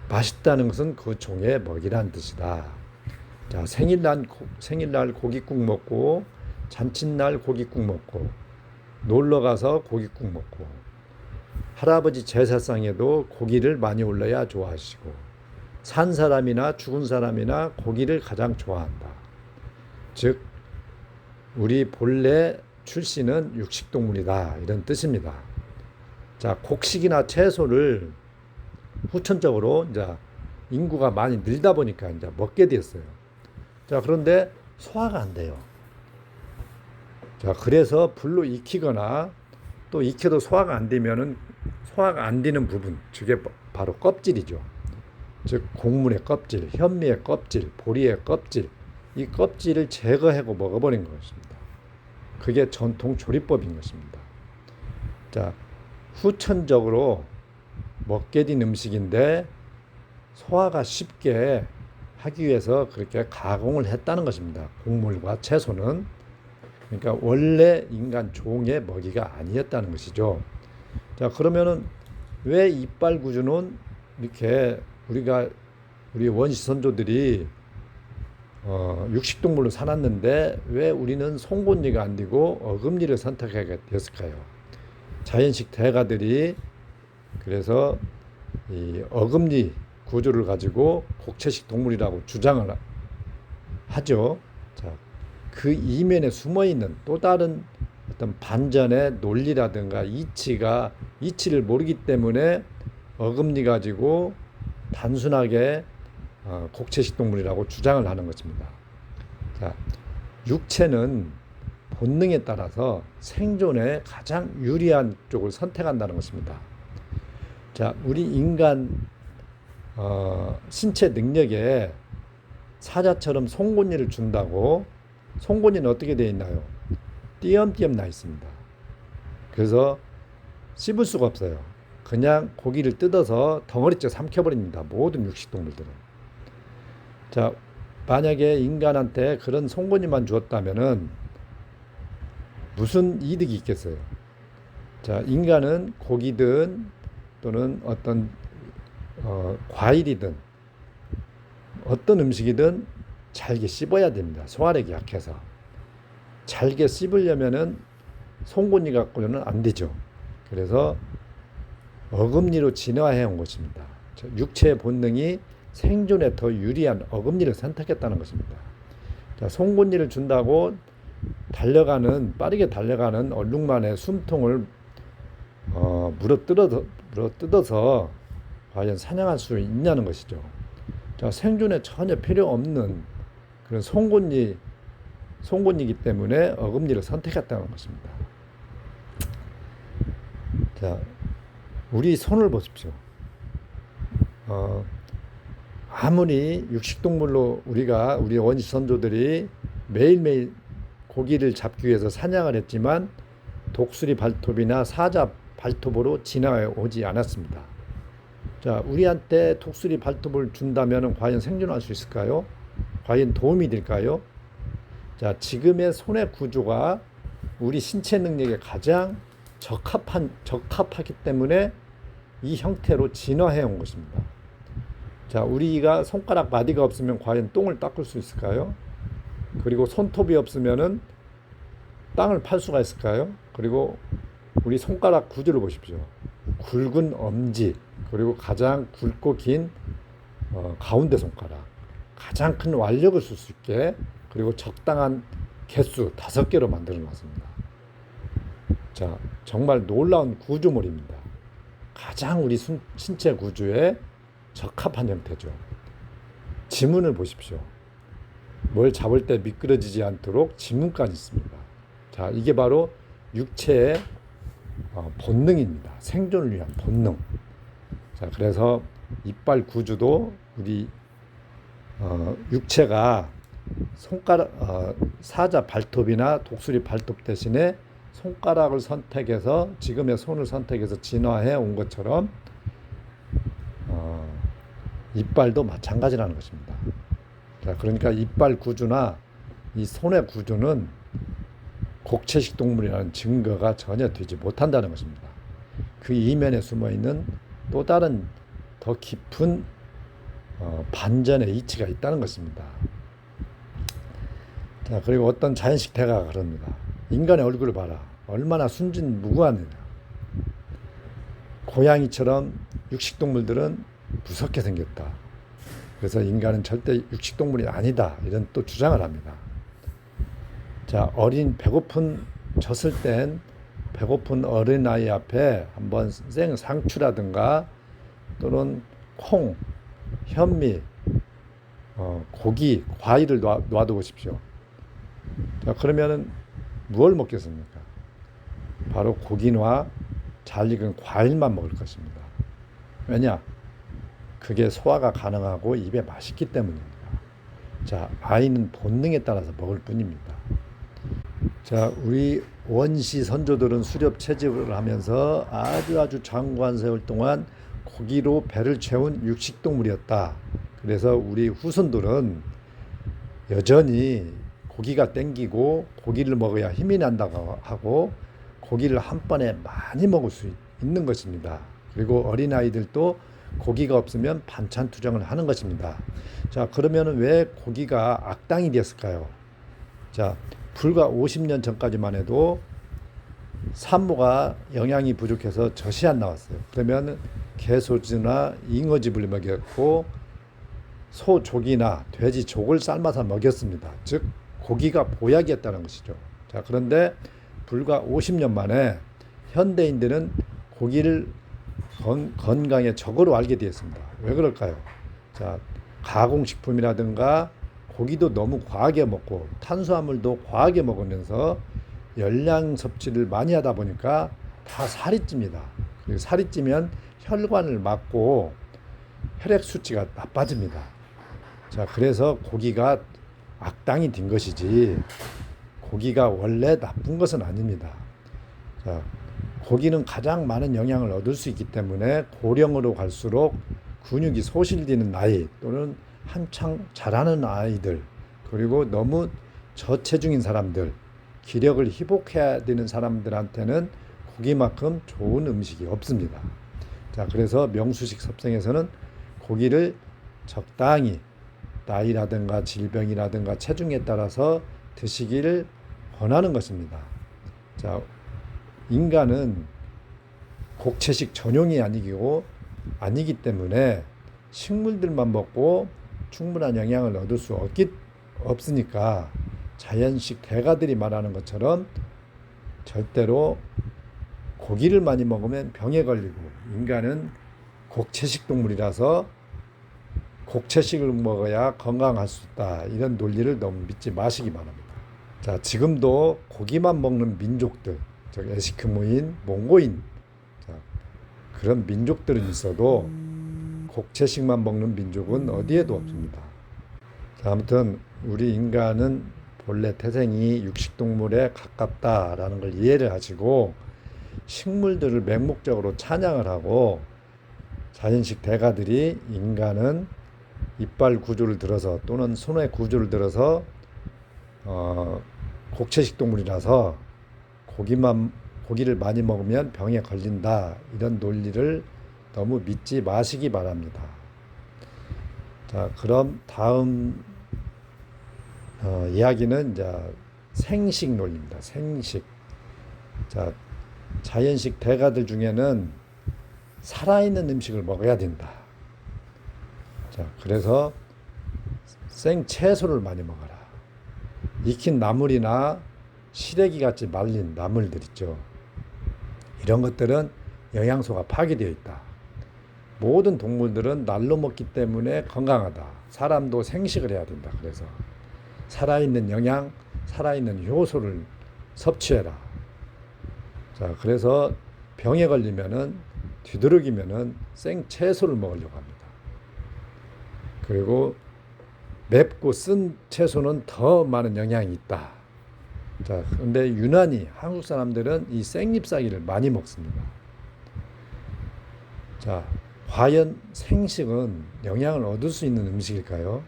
맛있다는 것은 그 종의 먹이란 뜻이다. 자, 생일날 고깃국 먹고, 잔칫날 고깃국 먹고, 놀러 가서 고깃국 먹고, 할아버지 제사상에도 고기를 많이 올려야 좋아하시고, 산 사람이나 죽은 사람이나 고기를 가장 좋아한다. 즉, 우리 본래 출신은 육식동물이다. 이런 뜻입니다. 자, 곡식이나 채소를 후천적으로 이제 인구가 많이 늘다 보니까 이제 먹게 되었어요. 자, 그런데 소화가 안 돼요. 자, 그래서 불로 익히거나 또 익혀도 소화가 안 되면은 소화가 안 되는 부분, 저게 바로 껍질이죠. 즉, 곡물의 껍질, 현미의 껍질, 보리의 껍질, 이 껍질을 제거하고 먹어버린 것입니다. 그게 전통 조리법인 것입니다. 자, 후천적으로 먹게 된 음식인데 소화가 쉽게 하기 위해서 그렇게 가공을 했다는 것입니다. 곡물과 채소는. 그러니까 원래 인간 종의 먹이가 아니었다는 것이죠. 자, 그러면은 왜 이빨 구조는 이렇게 우리 원시 선조들이 육식동물로 살았는데 왜 우리는 송곳니가 안 되고 어금니를 선택하게 되었을까요? 자연식 대가들이 그래서 이 어금니 구조를 가지고 곡체식 동물이라고 주장을 하죠. 자, 그 이면에 숨어 있는 또 다른 어떤 반전의 논리라든가 이치를 모르기 때문에 어금니 가지고 단순하게 곡체식 동물이라고 주장을 하는 것입니다. 자, 육체는 본능에 따라서 생존에 가장 유리한 쪽을 선택한다는 것입니다. 자, 우리 인간 신체 능력에 사자처럼 송곳니를 준다고 송곳니는 어떻게 되어 있나요? 띄엄띄엄 나 있습니다. 그래서 씹을 수가 없어요. 그냥 고기를 뜯어서 덩어리째 삼켜버립니다. 모든 육식동물들은. 자, 만약에 인간한테 그런 송곳니만 주었다면은 무슨 이득이 있겠어요? 자, 인간은 고기든 또는 어떤 과일이든 어떤 음식이든 잘게 씹어야 됩니다. 소화력이 약해서. 잘게 씹으려면은 송곳니 갖고는 안 되죠. 그래서 어금니로 진화해 온 것입니다. 육체의 본능이 생존에 더 유리한 어금니를 선택했다는 것입니다. 자, 송곳니를 준다고 빠르게 달려가는 얼룩말의 숨통을 물어뜯어서 과연 사냥할 수 있냐는 것이죠. 자, 생존에 전혀 필요 없는 그런 송곳니이기 때문에 어금니를 선택했다는 것입니다. 자, 우리 손을 보십시오. 아무리 육식동물로 우리 원시 선조들이 매일매일 고기를 잡기 위해서 사냥을 했지만 독수리 발톱이나 사자 발톱으로 진화해 오지 않았습니다. 자, 우리한테 독수리 발톱을 준다면 과연 생존할 수 있을까요? 과연 도움이 될까요? 자, 지금의 손의 구조가 우리 신체 능력에 가장 적합하기 때문에 이 형태로 진화해 온 것입니다. 자, 우리가 손가락 마디가 없으면 과연 똥을 닦을 수 있을까요? 그리고 손톱이 없으면은 땅을 팔 수가 있을까요? 그리고 우리 손가락 구조를 보십시오. 굵은 엄지, 그리고 가장 굵고 긴 가운데 손가락, 가장 큰 완력을 쓸 수 있게, 그리고 적당한 개수 5개로 만들어 놨습니다. 자, 정말 놀라운 구조물입니다. 가장 우리 신체 구조에 적합한 형태죠. 지문을 보십시오. 뭘 잡을 때 미끄러지지 않도록 지문까지 있습니다. 자, 이게 바로 육체의 본능입니다. 생존을 위한 본능. 자, 그래서 이빨 구조도 우리 육체가 사자 발톱이나 독수리 발톱 대신에 손가락을 선택해서 지금의 손을 선택해서 진화해 온 것처럼 어, 이빨도 마찬가지라는 것입니다. 자, 그러니까 이빨 구조나 이 손의 구조는 곡채식 동물이라는 증거가 전혀 되지 못한다는 것입니다. 그 이면에 숨어 있는 또 다른 더 깊은 반전의 이치가 있다는 것입니다. 자, 그리고 어떤 자연식 대가가 그럽니다. 인간의 얼굴을 봐라. 얼마나 순진무구하느냐. 고양이처럼 육식동물들은 무섭게 생겼다. 그래서 인간은 절대 육식동물이 아니다. 이런 또 주장을 합니다. 자, 배고픈 젖을 땐 배고픈 어린아이 앞에 한번 생상추라든가 또는 콩, 현미, 고기, 과일을 놔두고 싶죠. 자, 그러면은 무엇을 먹겠습니까? 바로 고기와 잘 익은 과일만 먹을 것입니다. 왜냐? 그게 소화가 가능하고 입에 맛있기 때문입니다. 자, 아이는 본능에 따라서 먹을 뿐입니다. 자, 우리 원시 선조들은 수렵 채집을 하면서 아주 장구한 세월 동안 고기로 배를 채운 육식동물이었다. 그래서 우리 후손들은 여전히 고기가 땡기고 고기를 먹어야 힘이 난다고 하고 고기를 한 번에 많이 먹을 수 있는 것입니다. 그리고 어린아이들도 고기가 없으면 반찬 투정을 하는 것입니다. 자, 그러면 왜 고기가 악당이 되었을까요? 자, 불과 50년 전까지만 해도 산모가 영양이 부족해서 젖이 안 나왔어요. 그러면 개소지나 잉어집을 먹였고 소족이나 돼지족을 삶아서 먹였습니다. 즉 고기가 보약이었다는 것이죠. 자, 그런데 불과 50년 만에 현대인들은 고기를 건강의 적으로 알게 되었습니다. 왜 그럴까요? 자, 가공식품이라든가 고기도 너무 과하게 먹고 탄수화물도 과하게 먹으면서 열량 섭취를 많이 하다 보니까 다 살이 찝니다. 그리고 살이 찌면 혈관을 막고 혈액 수치가 나빠집니다. 자, 그래서 고기가 악당이 된 것이지 고기가 원래 나쁜 것은 아닙니다. 자, 고기는 가장 많은 영양을 얻을 수 있기 때문에 고령으로 갈수록 근육이 소실되는 나이 또는 한창 자라는 아이들 그리고 너무 저체중인 사람들 기력을 회복해야 되는 사람들한테는 고기만큼 좋은 음식이 없습니다. 자, 그래서 명수식 섭생에서는 고기를 적당히 나이라든가 질병이라든가 체중에 따라서 드시기를 권하는 것입니다. 자, 인간은 곡채식 전용이 아니기 때문에 식물들만 먹고 충분한 영양을 얻을 수 없으니까 자연식 대가들이 말하는 것처럼 절대로 고기를 많이 먹으면 병에 걸리고 인간은 곡채식 동물이라서 곡채식을 먹어야 건강할 수 있다. 이런 논리를 너무 믿지 마시기 바랍니다. 자, 지금도 고기만 먹는 민족들, 즉 에스키모인, 몽고인 그런 민족들은 있어도 곡채식만 먹는 민족은 어디에도 없습니다. 자, 아무튼 우리 인간은 본래 태생이 육식동물에 가깝다라는 걸 이해를 하시고 식물들을 맹목적으로 찬양을 하고 자연식 대가들이 인간은 이빨 구조를 들어서 또는 손의 구조를 들어서 곡채식 동물이라서 고기를 많이 먹으면 병에 걸린다 이런 논리를 너무 믿지 마시기 바랍니다. 자, 그럼 다음 이야기는 이제 생식 논리입니다. 생식. 자, 자연식 대가들 중에는 살아있는 음식을 먹어야 된다. 자, 그래서 생채소를 많이 먹어라. 익힌 나물이나 시래기 같이 말린 나물들 있죠. 이런 것들은 영양소가 파괴되어 있다. 모든 동물들은 날로 먹기 때문에 건강하다. 사람도 생식을 해야 된다. 그래서 살아있는 영양, 살아있는 효소를 섭취해라. 자, 그래서 병에 걸리면은 뒤두르기면은 생채소를 먹으려고 합니다. 그리고 맵고 쓴 채소는 더 많은 영양이 있다. 자, 근데 유난히 한국 사람들은 이 생잎사귀를 많이 먹습니다. 자, 과연 생식은 영양을 얻을 수 있는 음식일까요?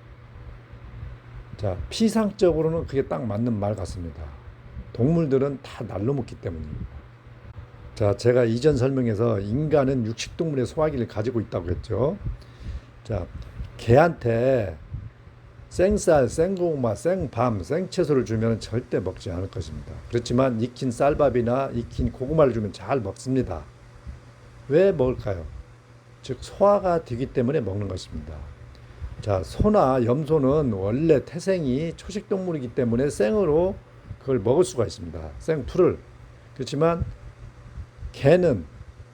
자, 피상적으로는 그게 딱 맞는 말 같습니다. 동물들은 다 날로 먹기 때문입니다. 자, 제가 이전 설명에서 인간은 육식동물의 소화기를 가지고 있다고 했죠. 자, 개한테 생쌀, 생고구마, 생밤, 생채소를 주면 절대 먹지 않을 것입니다. 그렇지만 익힌 쌀밥이나 익힌 고구마를 주면 잘 먹습니다. 왜 먹을까요? 즉 소화가 되기 때문에 먹는 것입니다. 자, 소나 염소는 원래 태생이 초식동물이기 때문에 생으로 그걸 먹을 수가 있습니다. 생풀을. 그렇지만 개는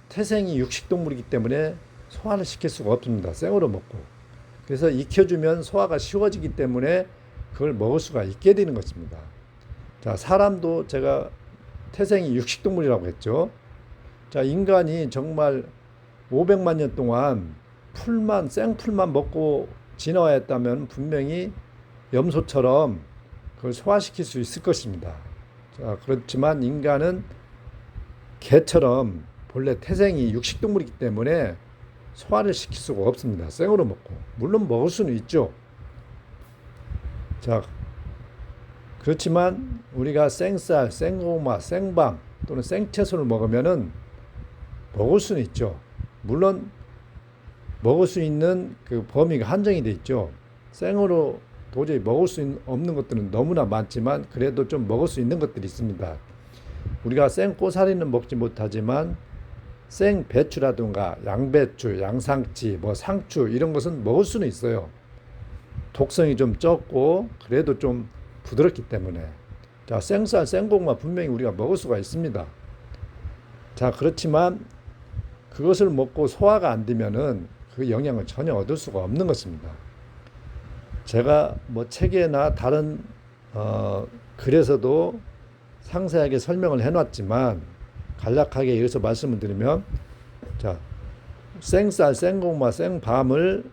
태생이 육식동물이기 때문에 소화를 시킬 수가 없습니다. 생으로 먹고. 그래서 익혀주면 소화가 쉬워지기 때문에 그걸 먹을 수가 있게 되는 것입니다. 자, 사람도 제가 태생이 육식동물이라고 했죠. 자, 인간이 정말 500만 년 동안 생풀만 먹고 진화했다면 분명히 염소처럼 그걸 소화시킬 수 있을 것입니다. 자, 그렇지만 인간은 개처럼 본래 태생이 육식동물이기 때문에 소화를 시킬 수가 없습니다. 생으로 먹고. 물론 먹을 수는 있죠. 자, 그렇지만 우리가 생쌀, 생고구마, 생밤 또는 생채소를 먹으면은 먹을 수는 있죠. 물론 먹을 수 있는 그 범위가 한정이 돼 있죠. 생으로 도저히 먹을 수 없는 것들은 너무나 많지만 그래도 좀 먹을 수 있는 것들이 있습니다. 우리가 생꼬사리는 먹지 못하지만 생배추라든가 양배추, 양상치, 뭐 상추 이런 것은 먹을 수는 있어요. 독성이 좀 적고 그래도 좀 부드럽기 때문에. 자, 생쌀, 생고구마 분명히 우리가 먹을 수가 있습니다. 자, 그렇지만 그것을 먹고 소화가 안 되면은 그 영양을 전혀 얻을 수가 없는 것입니다. 제가 뭐 책에나 다른 글에서도 상세하게 설명을 해놨지만 간략하게 여기서 말씀을 드리면, 자, 생쌀, 생고구마, 생밤은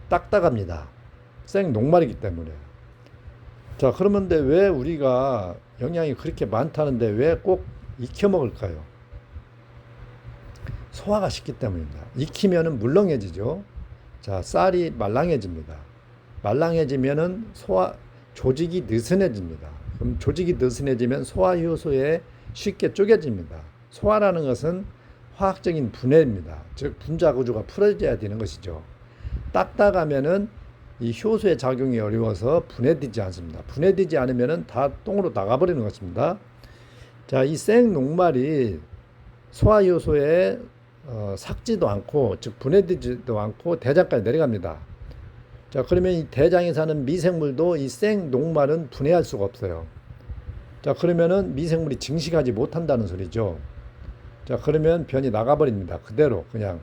딱딱합니다. 생녹말이기 때문에. 자, 그러면 왜 우리가 영양이 그렇게 많다는데 왜 꼭 익혀 먹을까요? 소화가 쉽기 때문입니다. 익히면은 물렁해지죠. 자, 쌀이 말랑해집니다. 말랑해지면은 조직이 느슨해집니다. 그럼 조직이 느슨해지면 소화효소에 쉽게 쪼개집니다. 소화라는 것은 화학적인 분해입니다. 즉 분자 구조가 풀어져야 되는 것이죠. 딱딱하면은 이 효소의 작용이 어려워서 분해되지 않습니다. 분해되지 않으면은 다 똥으로 나가버리는 것입니다. 자, 이 생녹말이 소화효소에 삭지도 않고, 즉 분해되지도 않고 대장까지 내려갑니다. 자, 그러면 이 대장에 사는 미생물도 이 생녹말은 분해할 수가 없어요. 자, 그러면은 미생물이 증식하지 못한다는 소리죠. 자, 그러면 변이 나가버립니다. 그대로 그냥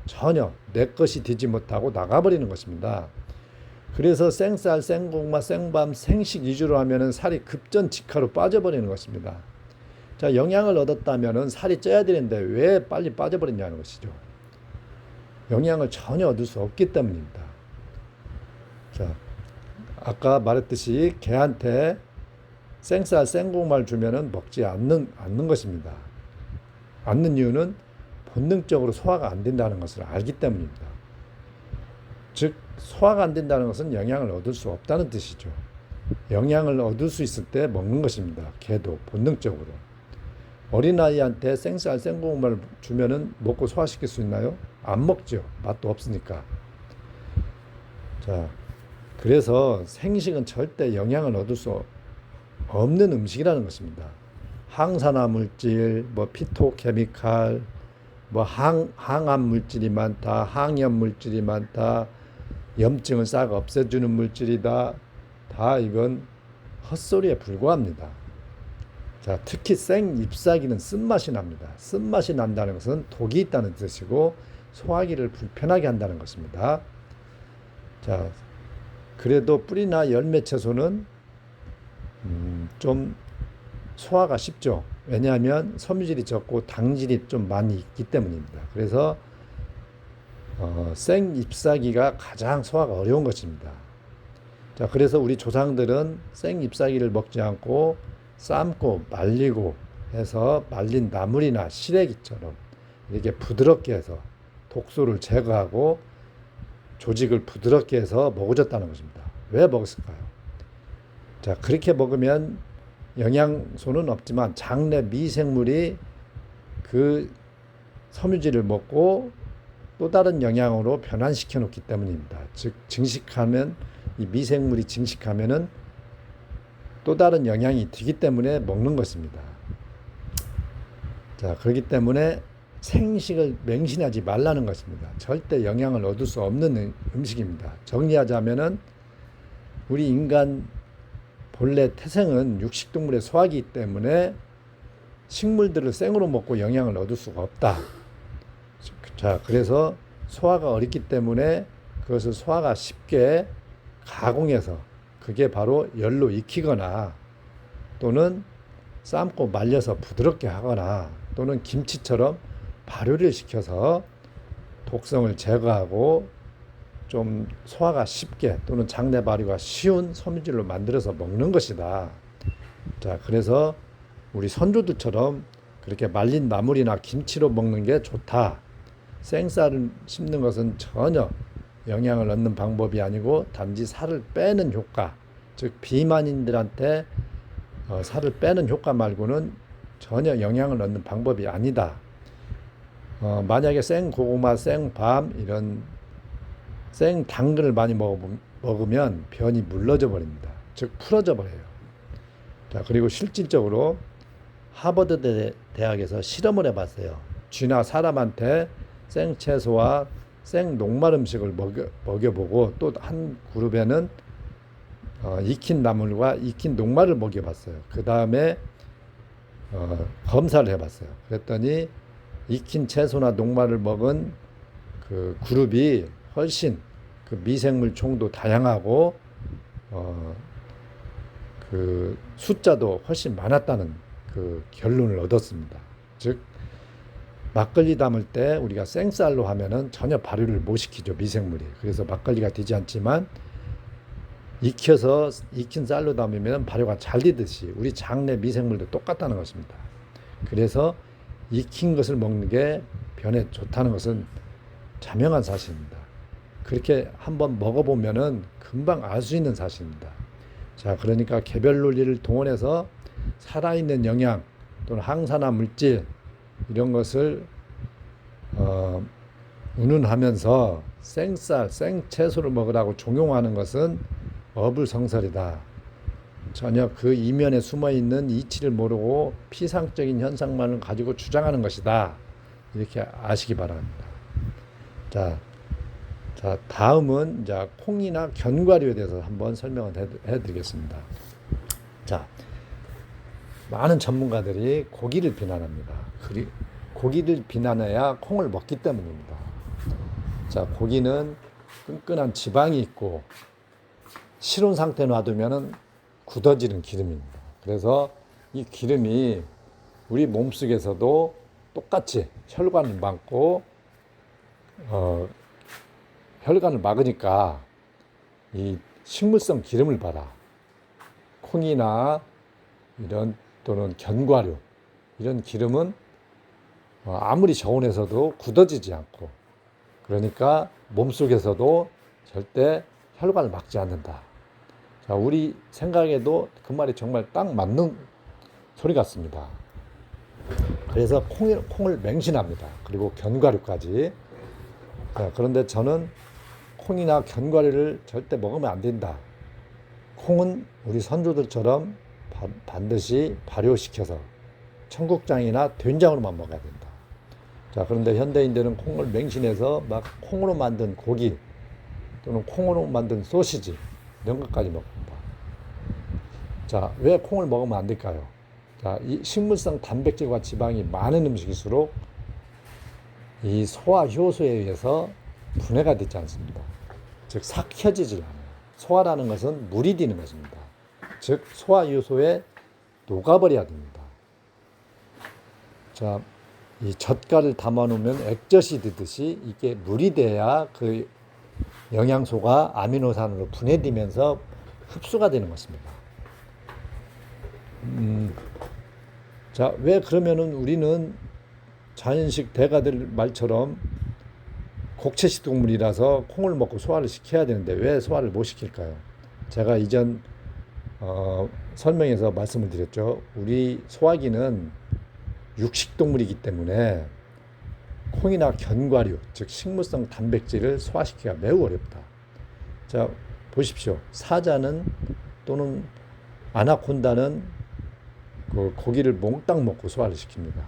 전혀 내 것이 되지 못하고 나가버리는 것입니다. 그래서 생쌀, 생고구마, 생밤, 생식 위주로 하면은 살이 급전직하로 빠져버리는 것입니다. 자, 영양을 얻었다면은 살이 쪄야 되는데 왜 빨리 빠져버리냐는 것이죠. 영양을 전혀 얻을 수 없기 때문입니다. 자, 아까 말했듯이 개한테 생쌀, 생고구마를 주면은 먹지 않는 것입니다. 않는 이유는 본능적으로 소화가 안 된다는 것을 알기 때문입니다. 즉, 소화가 안 된다는 것은 영양을 얻을 수 없다는 뜻이죠. 영양을 얻을 수 있을 때 먹는 것입니다. 개도 본능적으로. 어린아이한테 생쌀, 생고구마를 주면은 먹고 소화시킬 수 있나요? 안 먹죠. 맛도 없으니까. 자, 그래서 생식은 절대 영양을 얻을 수 없는 음식이라는 것입니다. 항산화 물질, 뭐 피토케미칼, 뭐 항암 물질이 많다, 항염 물질이 많다, 염증을 싹 없애주는 물질이다. 다 이건 헛소리에 불과합니다. 자, 특히 생잎사귀는 쓴맛이 납니다. 쓴맛이 난다는 것은 독이 있다는 뜻이고 소화기를 불편하게 한다는 것입니다. 자, 그래도 뿌리나 열매 채소는 좀 소화가 쉽죠. 왜냐하면 섬유질이 적고 당질이 좀 많이 있기 때문입니다. 그래서 생 잎사귀가 가장 소화가 어려운 것입니다. 자, 그래서 우리 조상들은 생 잎사귀를 먹지 않고 삶고 말리고 해서 말린 나물이나 시래기처럼 이렇게 부드럽게 해서 독소를 제거하고 조직을 부드럽게 해서 먹어줬다는 것입니다. 왜 먹었을까요? 자, 그렇게 먹으면 영양소는 없지만 장내 미생물이 그 섬유질을 먹고 또 다른 영양으로 변환시켜 놓기 때문입니다. 즉 증식하면 이 미생물이 증식하면은 또 다른 영양이 되기 때문에 먹는 것입니다. 자, 그렇기 때문에 생식을 맹신하지 말라는 것입니다. 절대 영양을 얻을 수 없는 음식입니다. 정리하자면은 우리 인간 본래 태생은 육식동물의 소화기이기 때문에 식물들을 생으로 먹고 영양을 얻을 수가 없다. 자, 그래서 소화가 어렵기 때문에 그것을 소화가 쉽게 가공해서 그게 바로 열로 익히거나 또는 삶고 말려서 부드럽게 하거나 또는 김치처럼 발효를 시켜서 독성을 제거하고 좀 소화가 쉽게 또는 장내 발효가 쉬운 섬유질로 만들어서 먹는 것이다. 자, 그래서 우리 선조들처럼 그렇게 말린 나물이나 김치로 먹는 게 좋다. 생쌀을 씹는 것은 전혀 영양을 얻는 방법이 아니고 단지 살을 빼는 효과, 즉 비만인들한테 살을 빼는 효과 말고는 전혀 영양을 얻는 방법이 아니다. 만약에 생고구마, 생밤 이런 생당근을 많이 먹으면 변이 물러져 버립니다. 즉 풀어져 버려요. 자, 그리고 실질적으로 하버드 대학에서 실험을 해봤어요. 쥐나 사람한테 생채소와 생녹말 음식을 먹여보고 또 한 그룹에는 익힌 나물과 익힌 녹말을 먹여봤어요. 그 다음에 검사를 해봤어요. 그랬더니 익힌 채소나 녹말을 먹은 그 그룹이 훨씬 그 미생물 총도 다양하고 그 숫자도 훨씬 많았다는 그 결론을 얻었습니다. 즉 막걸리 담을 때 우리가 생쌀로 하면은 전혀 발효를 못 시키죠, 미생물이. 그래서 막걸리가 되지 않지만 익혀서 익힌 쌀로 담으면 발효가 잘 되듯이 우리 장내 미생물도 똑같다는 것입니다. 그래서 익힌 것을 먹는 게 변에 좋다는 것은 자명한 사실입니다. 그렇게 한번 먹어보면은 금방 알 수 있는 사실입니다. 자, 그러니까 개별 논리를 동원해서 살아있는 영양 또는 항산화 물질 이런 것을 운운하면서 생쌀, 생채소를 먹으라고 종용하는 것은 어불성설이다. 전혀 그 이면에 숨어있는 이치를 모르고 피상적인 현상만을 가지고 주장하는 것이다. 이렇게 아시기 바랍니다. 자, 다음은 이제 콩이나 견과류에 대해서 한번 설명을 해드리겠습니다. 자, 많은 전문가들이 고기를 비난합니다. 고기를 비난해야 콩을 먹기 때문입니다. 자, 고기는 끈끈한 지방이 있고 실온 상태에 놔두면 굳어지는 기름입니다. 그래서 이 기름이 우리 몸속에서도 똑같이 혈관을 막고 혈관을 막으니까 이 식물성 기름을 봐라. 콩이나 이런 또는 견과류 이런 기름은 아무리 저온에서도 굳어지지 않고 그러니까 몸속에서도 절대 혈관을 막지 않는다. 자, 우리 생각에도 그 말이 정말 딱 맞는 소리 같습니다. 그래서 콩을 맹신합니다. 그리고 견과류까지. 자, 그런데 저는 콩이나 견과류를 절대 먹으면 안 된다. 콩은 우리 선조들처럼 반드시 발효시켜서 청국장이나 된장으로만 먹어야 된다. 자, 그런데 현대인들은 콩을 맹신해서 막 콩으로 만든 고기 또는 콩으로 만든 소시지 이런 것까지 먹는다. 자, 왜 콩을 먹으면 안 될까요? 자, 이 식물성 단백질과 지방이 많은 음식일수록 이 소화 효소에 의해서 분해가 되지 않습니다. 즉 삭혀지질 않아요. 소화라는 것은 물이 되는 것입니다. 즉 소화 효소에 녹아버려야 됩니다. 자, 이 젓갈을 담아 놓으면 액젓이 되듯이 이게 물이 돼야 그 영양소가 아미노산으로 분해되면서 흡수가 되는 것입니다. 자, 왜 그러면은 우리는 자연식 대가들 말처럼 곡체식 동물이라서 콩을 먹고 소화를 시켜야 되는데 왜 소화를 못 시킬까요? 제가 이전 설명에서 말씀을 드렸죠. 우리 소화기는 육식 동물이기 때문에 콩이나 견과류, 즉 식물성 단백질을 소화시키기가 매우 어렵다. 자, 보십시오. 사자는 또는 아나콘다는 그 고기를 몽땅 먹고 소화를 시킵니다.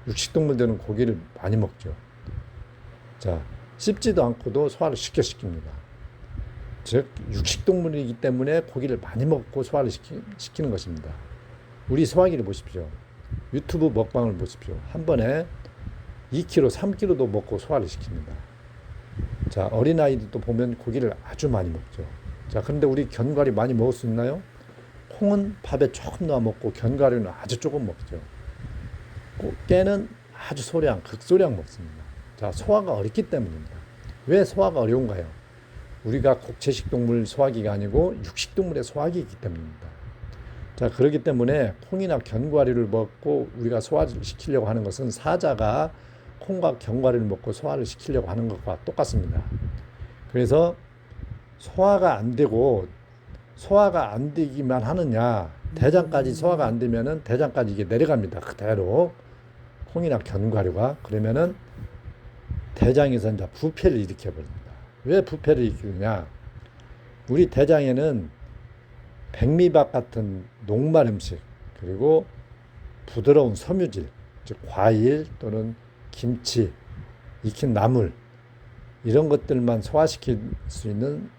육식동물들은 고기를 많이 먹죠. 자, 씹지도 않고도 소화를 쉽게 시킵니다. 즉, 육식동물이기 때문에 고기를 많이 먹고 소화를 시키는 것입니다. 우리 소화기를 보십시오. 유튜브 먹방을 보십시오. 한 번에 2kg, 3kg도 먹고 소화를 시킵니다. 자, 어린아이들도 보면 고기를 아주 많이 먹죠. 자, 그런데 우리 견과류 많이 먹을 수 있나요? 콩은 밥에 조금 넣어 먹고 견과류는 아주 조금 먹죠. 깨는 아주 소량, 극소량 먹습니다. 자, 소화가 어렵기 때문입니다. 왜 소화가 어려운가요? 우리가 곡체식 동물 소화기가 아니고 육식 동물의 소화기이기 때문입니다. 자, 그렇기 때문에 콩이나 견과류를 먹고 우리가 소화를 시키려고 하는 것은 사자가 콩과 견과류를 먹고 소화를 시키려고 하는 것과 똑같습니다. 그래서 소화가 안 되고 소화가 안 되기만 하느냐, 대장까지 소화가 안 되면은 대장까지 이게 내려갑니다. 그대로 콩이나 견과류가. 그러면은 대장에서 이제 부패를 일으켜 버립니다. 왜 부패를 일으키느냐? 우리 대장에는 백미밥 같은 녹말 음식, 그리고 부드러운 섬유질, 즉 과일 또는 김치, 익힌 나물, 이런 것들만 소화시킬 수 있는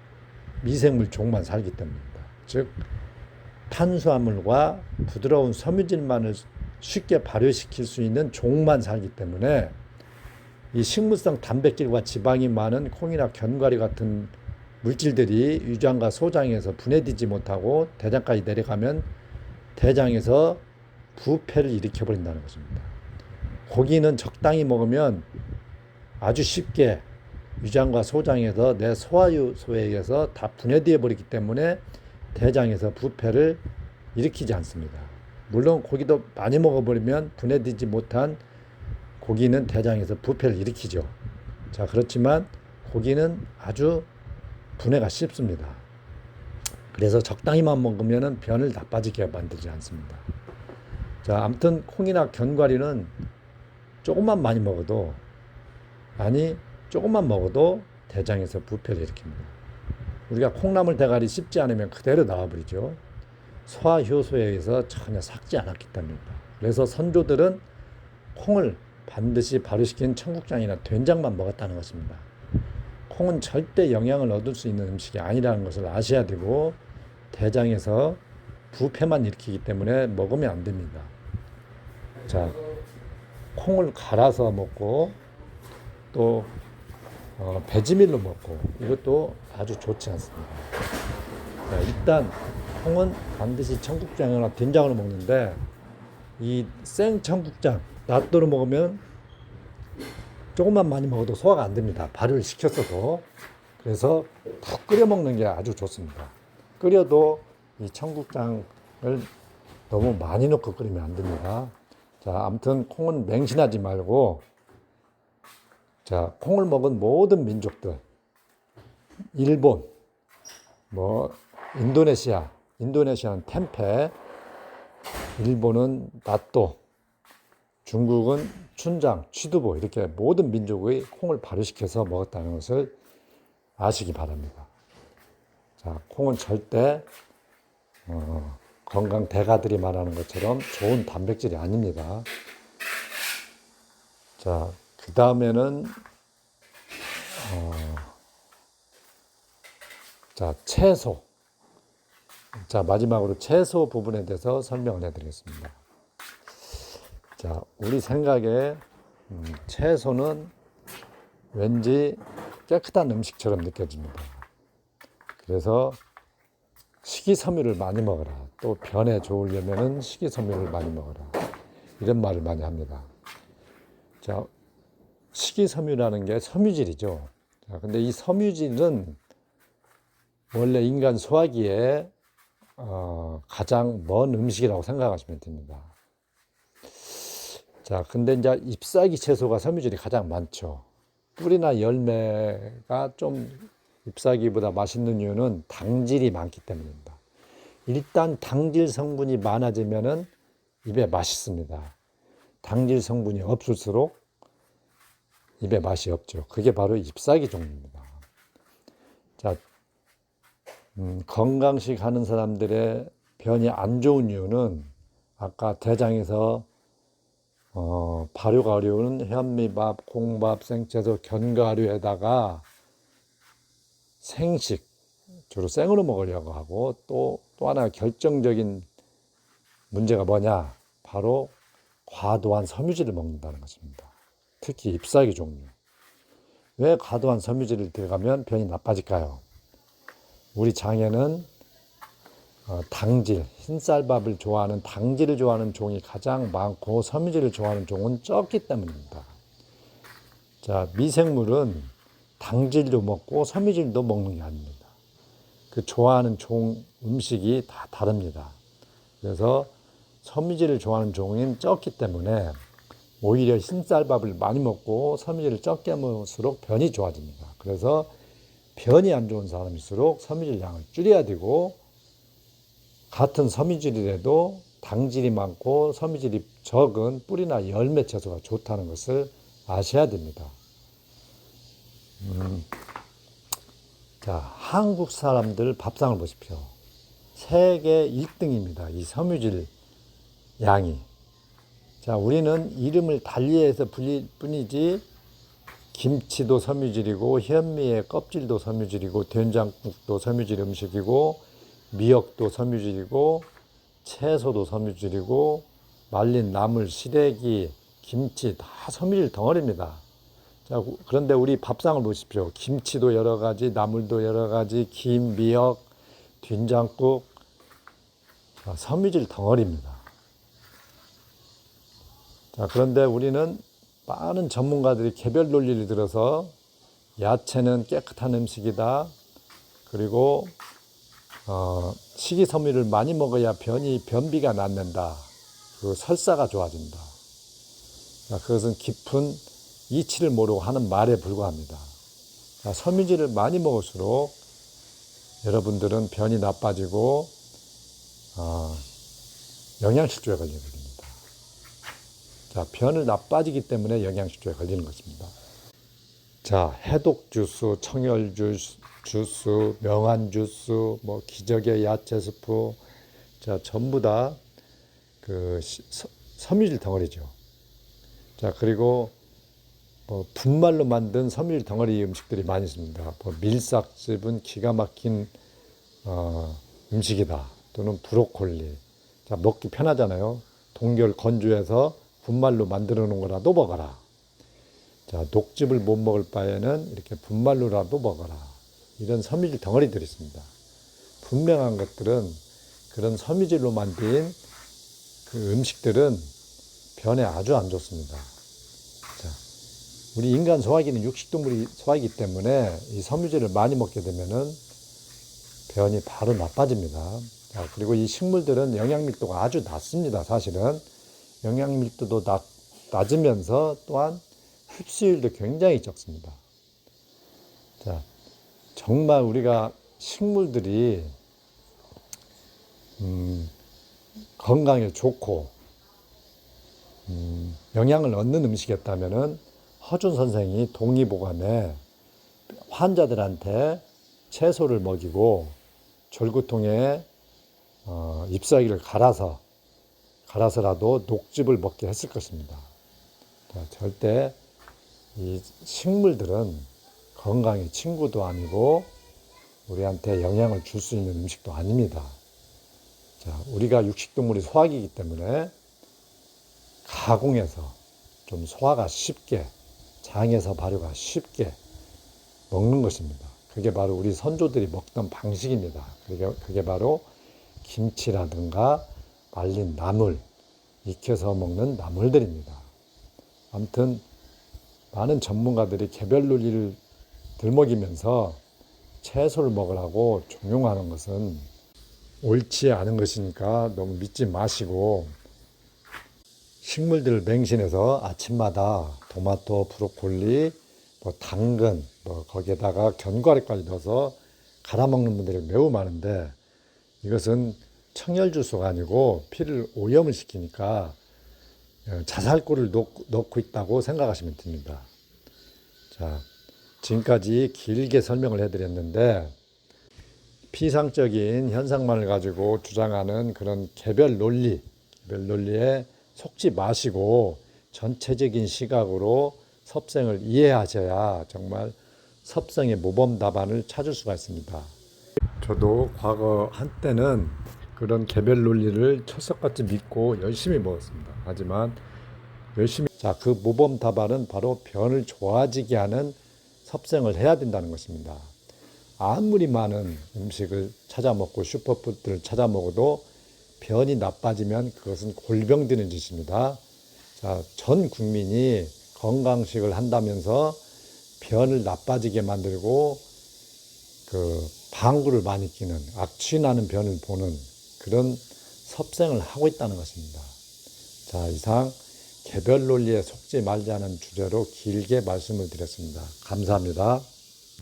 미생물 종만 살기 때문입니다. 즉 탄수화물과 부드러운 섬유질만을 쉽게 발효시킬 수 있는 종만 살기 때문에 이 식물성 단백질과 지방이 많은 콩이나 견과류 같은 물질들이 위장과 소장에서 분해되지 못하고 대장까지 내려가면 대장에서 부패를 일으켜 버린다는 것입니다. 고기는 적당히 먹으면 아주 쉽게 위장과 소장에서 내 소화효소에 의해서 다 분해되어 버리기 때문에 대장에서 부패를 일으키지 않습니다. 물론 고기도 많이 먹어버리면 분해되지 못한 고기는 대장에서 부패를 일으키죠. 자, 그렇지만 고기는 아주 분해가 쉽습니다. 그래서 적당히만 먹으면 변을 나빠지게 만들지 않습니다. 자, 아무튼 콩이나 견과류는 조금만 많이 먹어도, 아니 조금만 먹어도 대장에서 부패를 일으킵니다. 우리가 콩나물 대가리 씹지 않으면 그대로 나와버리죠. 소화 효소에 의해서 전혀 삭지 않았기 때문입니다. 그래서 선조들은 콩을 반드시 발효시킨 청국장이나 된장만 먹었다는 것입니다. 콩은 절대 영양을 얻을 수 있는 음식이 아니라는 것을 아셔야 되고, 대장에서 부패만 일으키기 때문에 먹으면 안 됩니다. 자, 콩을 갈아서 먹고 또 배지밀로 먹고, 이것도 아주 좋지 않습니다. 자, 일단 콩은 반드시 청국장이나 된장으로 먹는데, 이 생청국장 낫도로 먹으면 조금만 많이 먹어도 소화가 안 됩니다. 발효를 시켰어도. 그래서 푹 끓여 먹는 게 아주 좋습니다. 끓여도 이 청국장을 너무 많이 넣고 끓이면 안 됩니다. 자, 아무튼 콩은 맹신하지 말고, 자, 콩을 먹은 모든 민족들, 일본, 인도네시아는 템페, 일본은 나또, 중국은 춘장, 취두부, 이렇게 모든 민족의 콩을 발효시켜서 먹었다는 것을 아시기 바랍니다. 자, 콩은 절대 건강 대가들이 말하는 것처럼 좋은 단백질이 아닙니다. 자, 그 다음에는 자, 채소. 자, 마지막으로 채소 부분에 대해서 설명을 해드리겠습니다. 자, 우리 생각에 채소는 왠지 깨끗한 음식처럼 느껴집니다. 그래서 식이섬유를 많이 먹어라. 또 변에 좋으려면 식이섬유를 많이 먹어라. 이런 말을 많이 합니다. 자, 식이섬유라는 게 섬유질이죠. 자, 근데 이 섬유질은 원래 인간 소화기에 가장 먼 음식이라고 생각하시면 됩니다. 자, 근데 이제 잎사귀 채소가 섬유질이 가장 많죠. 뿌리나 열매가 좀 잎사귀보다 맛있는 이유는 당질이 많기 때문입니다. 일단 당질 성분이 많아지면은 입에 맛있습니다. 당질 성분이 없을수록 입에 맛이 없죠. 그게 바로 잎사귀 종류입니다. 자, 건강식 하는 사람들의 변이 안 좋은 이유는 아까 대장에서 발효가 어려운 현미밥, 콩밥, 생채소, 견과류에다가 생식, 주로 생으로 먹으려고 하고 또 하나 결정적인 문제가 뭐냐? 바로 과도한 섬유질을 먹는다는 것입니다. 특히 잎사귀 종류. 왜 과도한 섬유질을 들어가면 변이 나빠질까요? 우리 장에는 당질, 흰쌀밥을 좋아하는 당질을 좋아하는 종이 가장 많고 섬유질을 좋아하는 종은 적기 때문입니다. 자, 미생물은 당질도 먹고 섬유질도 먹는 게 아닙니다. 그 좋아하는 종 음식이 다 다릅니다. 그래서 섬유질을 좋아하는 종은 적기 때문에 오히려 흰쌀밥을 많이 먹고 섬유질을 적게 먹을수록 변이 좋아집니다. 그래서 변이 안 좋은 사람일수록 섬유질 양을 줄여야 되고, 같은 섬유질이라도 당질이 많고 섬유질이 적은 뿌리나 열매 채소가 좋다는 것을 아셔야 됩니다. 자, 한국 사람들 밥상을 보십시오. 세계 1등입니다. 이 섬유질 양이. 자, 우리는 이름을 달리해서 불릴 뿐이지 김치도 섬유질이고 현미의 껍질도 섬유질이고 된장국도 섬유질 음식이고 미역도 섬유질이고 채소도 섬유질이고 말린 나물, 시래기, 김치 다 섬유질 덩어리입니다. 자, 그런데 우리 밥상을 보십시오. 김치도 여러 가지, 나물도 여러 가지, 김, 미역, 된장국, 섬유질 덩어리입니다. 자, 그런데 우리는 많은 전문가들이 개별 논리를 들어서 야채는 깨끗한 음식이다. 그리고 식이섬유를 많이 먹어야 변비가 낫는다. 그리고 설사가 좋아진다. 자, 그것은 깊은 이치를 모르고 하는 말에 불과합니다. 자, 섬유질을 많이 먹을수록 여러분들은 변이 나빠지고 영양실조에 걸리게 됩니다. 자, 변을 나빠지기 때문에 영양실조에 걸리는 것입니다. 자, 해독 주스, 청열 주스, 명한 주스, 뭐 기적의 야채 스프, 자, 전부 다 그 섬유질 덩어리죠. 자, 그리고 분말로 만든 섬유질 덩어리 음식들이 많이 있습니다. 밀싹즙은 기가 막힌 음식이다. 또는 브로콜리. 자, 먹기 편하잖아요. 동결 건조해서 분말로 만들어 놓은 거라도 먹어라. 자, 녹즙을 못 먹을 바에는 이렇게 분말로라도 먹어라. 이런 섬유질 덩어리들이 있습니다. 분명한 것들은 그런 섬유질로 만든 그 음식들은 변에 아주 안 좋습니다. 자, 우리 인간 소화기는 육식동물이 소화이기 때문에 이 섬유질을 많이 먹게 되면은 변이 바로 나빠집니다. 자, 그리고 이 식물들은 영양밀도가 아주 낮습니다. 사실은 영양밀도도 낮으면서 또한 흡수율도 굉장히 적습니다. 자, 정말 우리가 식물들이 건강에 좋고 영양을 얻는 음식이었다면은 허준 선생이 동의보감에 환자들한테 채소를 먹이고 절구통에 잎사귀를 갈아서라도 녹즙을 먹게 했을 것입니다. 자, 절대 이 식물들은 건강의 친구도 아니고 우리한테 영향을 줄 수 있는 음식도 아닙니다. 자, 우리가 육식동물이 소화기이기 때문에 가공해서 좀 소화가 쉽게, 장에서 발효가 쉽게 먹는 것입니다. 그게 바로 우리 선조들이 먹던 방식입니다. 그게 바로 김치라든가 말린 나물, 익혀서 먹는 나물들입니다. 아무튼 많은 전문가들이 개별 논리를 들먹이면서 채소를 먹으라고 종용하는 것은 옳지 않은 것이니까 너무 믿지 마시고, 식물들을 맹신해서 아침마다 토마토, 브로콜리, 당근, 거기에다가 견과류까지 넣어서 갈아 먹는 분들이 매우 많은데, 이것은 청열주스가 아니고 피를 오염을 시키니까 자살골을 넣고 있다고 생각하시면 됩니다. 자, 지금까지 길게 설명을 해드렸는데, 피상적인 현상만을 가지고 주장하는 그런 개별 논리에 속지 마시고 전체적인 시각으로 섭생을 이해하셔야 정말 섭생의 모범 답안을 찾을 수가 있습니다. 저도 과거 한때는 그런 개별 논리를 철석같이 믿고 열심히 먹었습니다. 하지만 그 모범 답안은 바로 변을 좋아지게 하는 섭생을 해야 된다는 것입니다. 아무리 많은 음식을 찾아 먹고 슈퍼푸드를 찾아 먹어도 변이 나빠지면 그것은 골병드는 짓입니다. 자, 전 국민이 건강식을 한다면서 변을 나빠지게 만들고 방구를 많이 끼는, 악취나는 변을 보는 그런 섭생을 하고 있다는 것입니다. 자, 이상 개별 논리에 속지 말자는 주제로 길게 말씀을 드렸습니다. 감사합니다.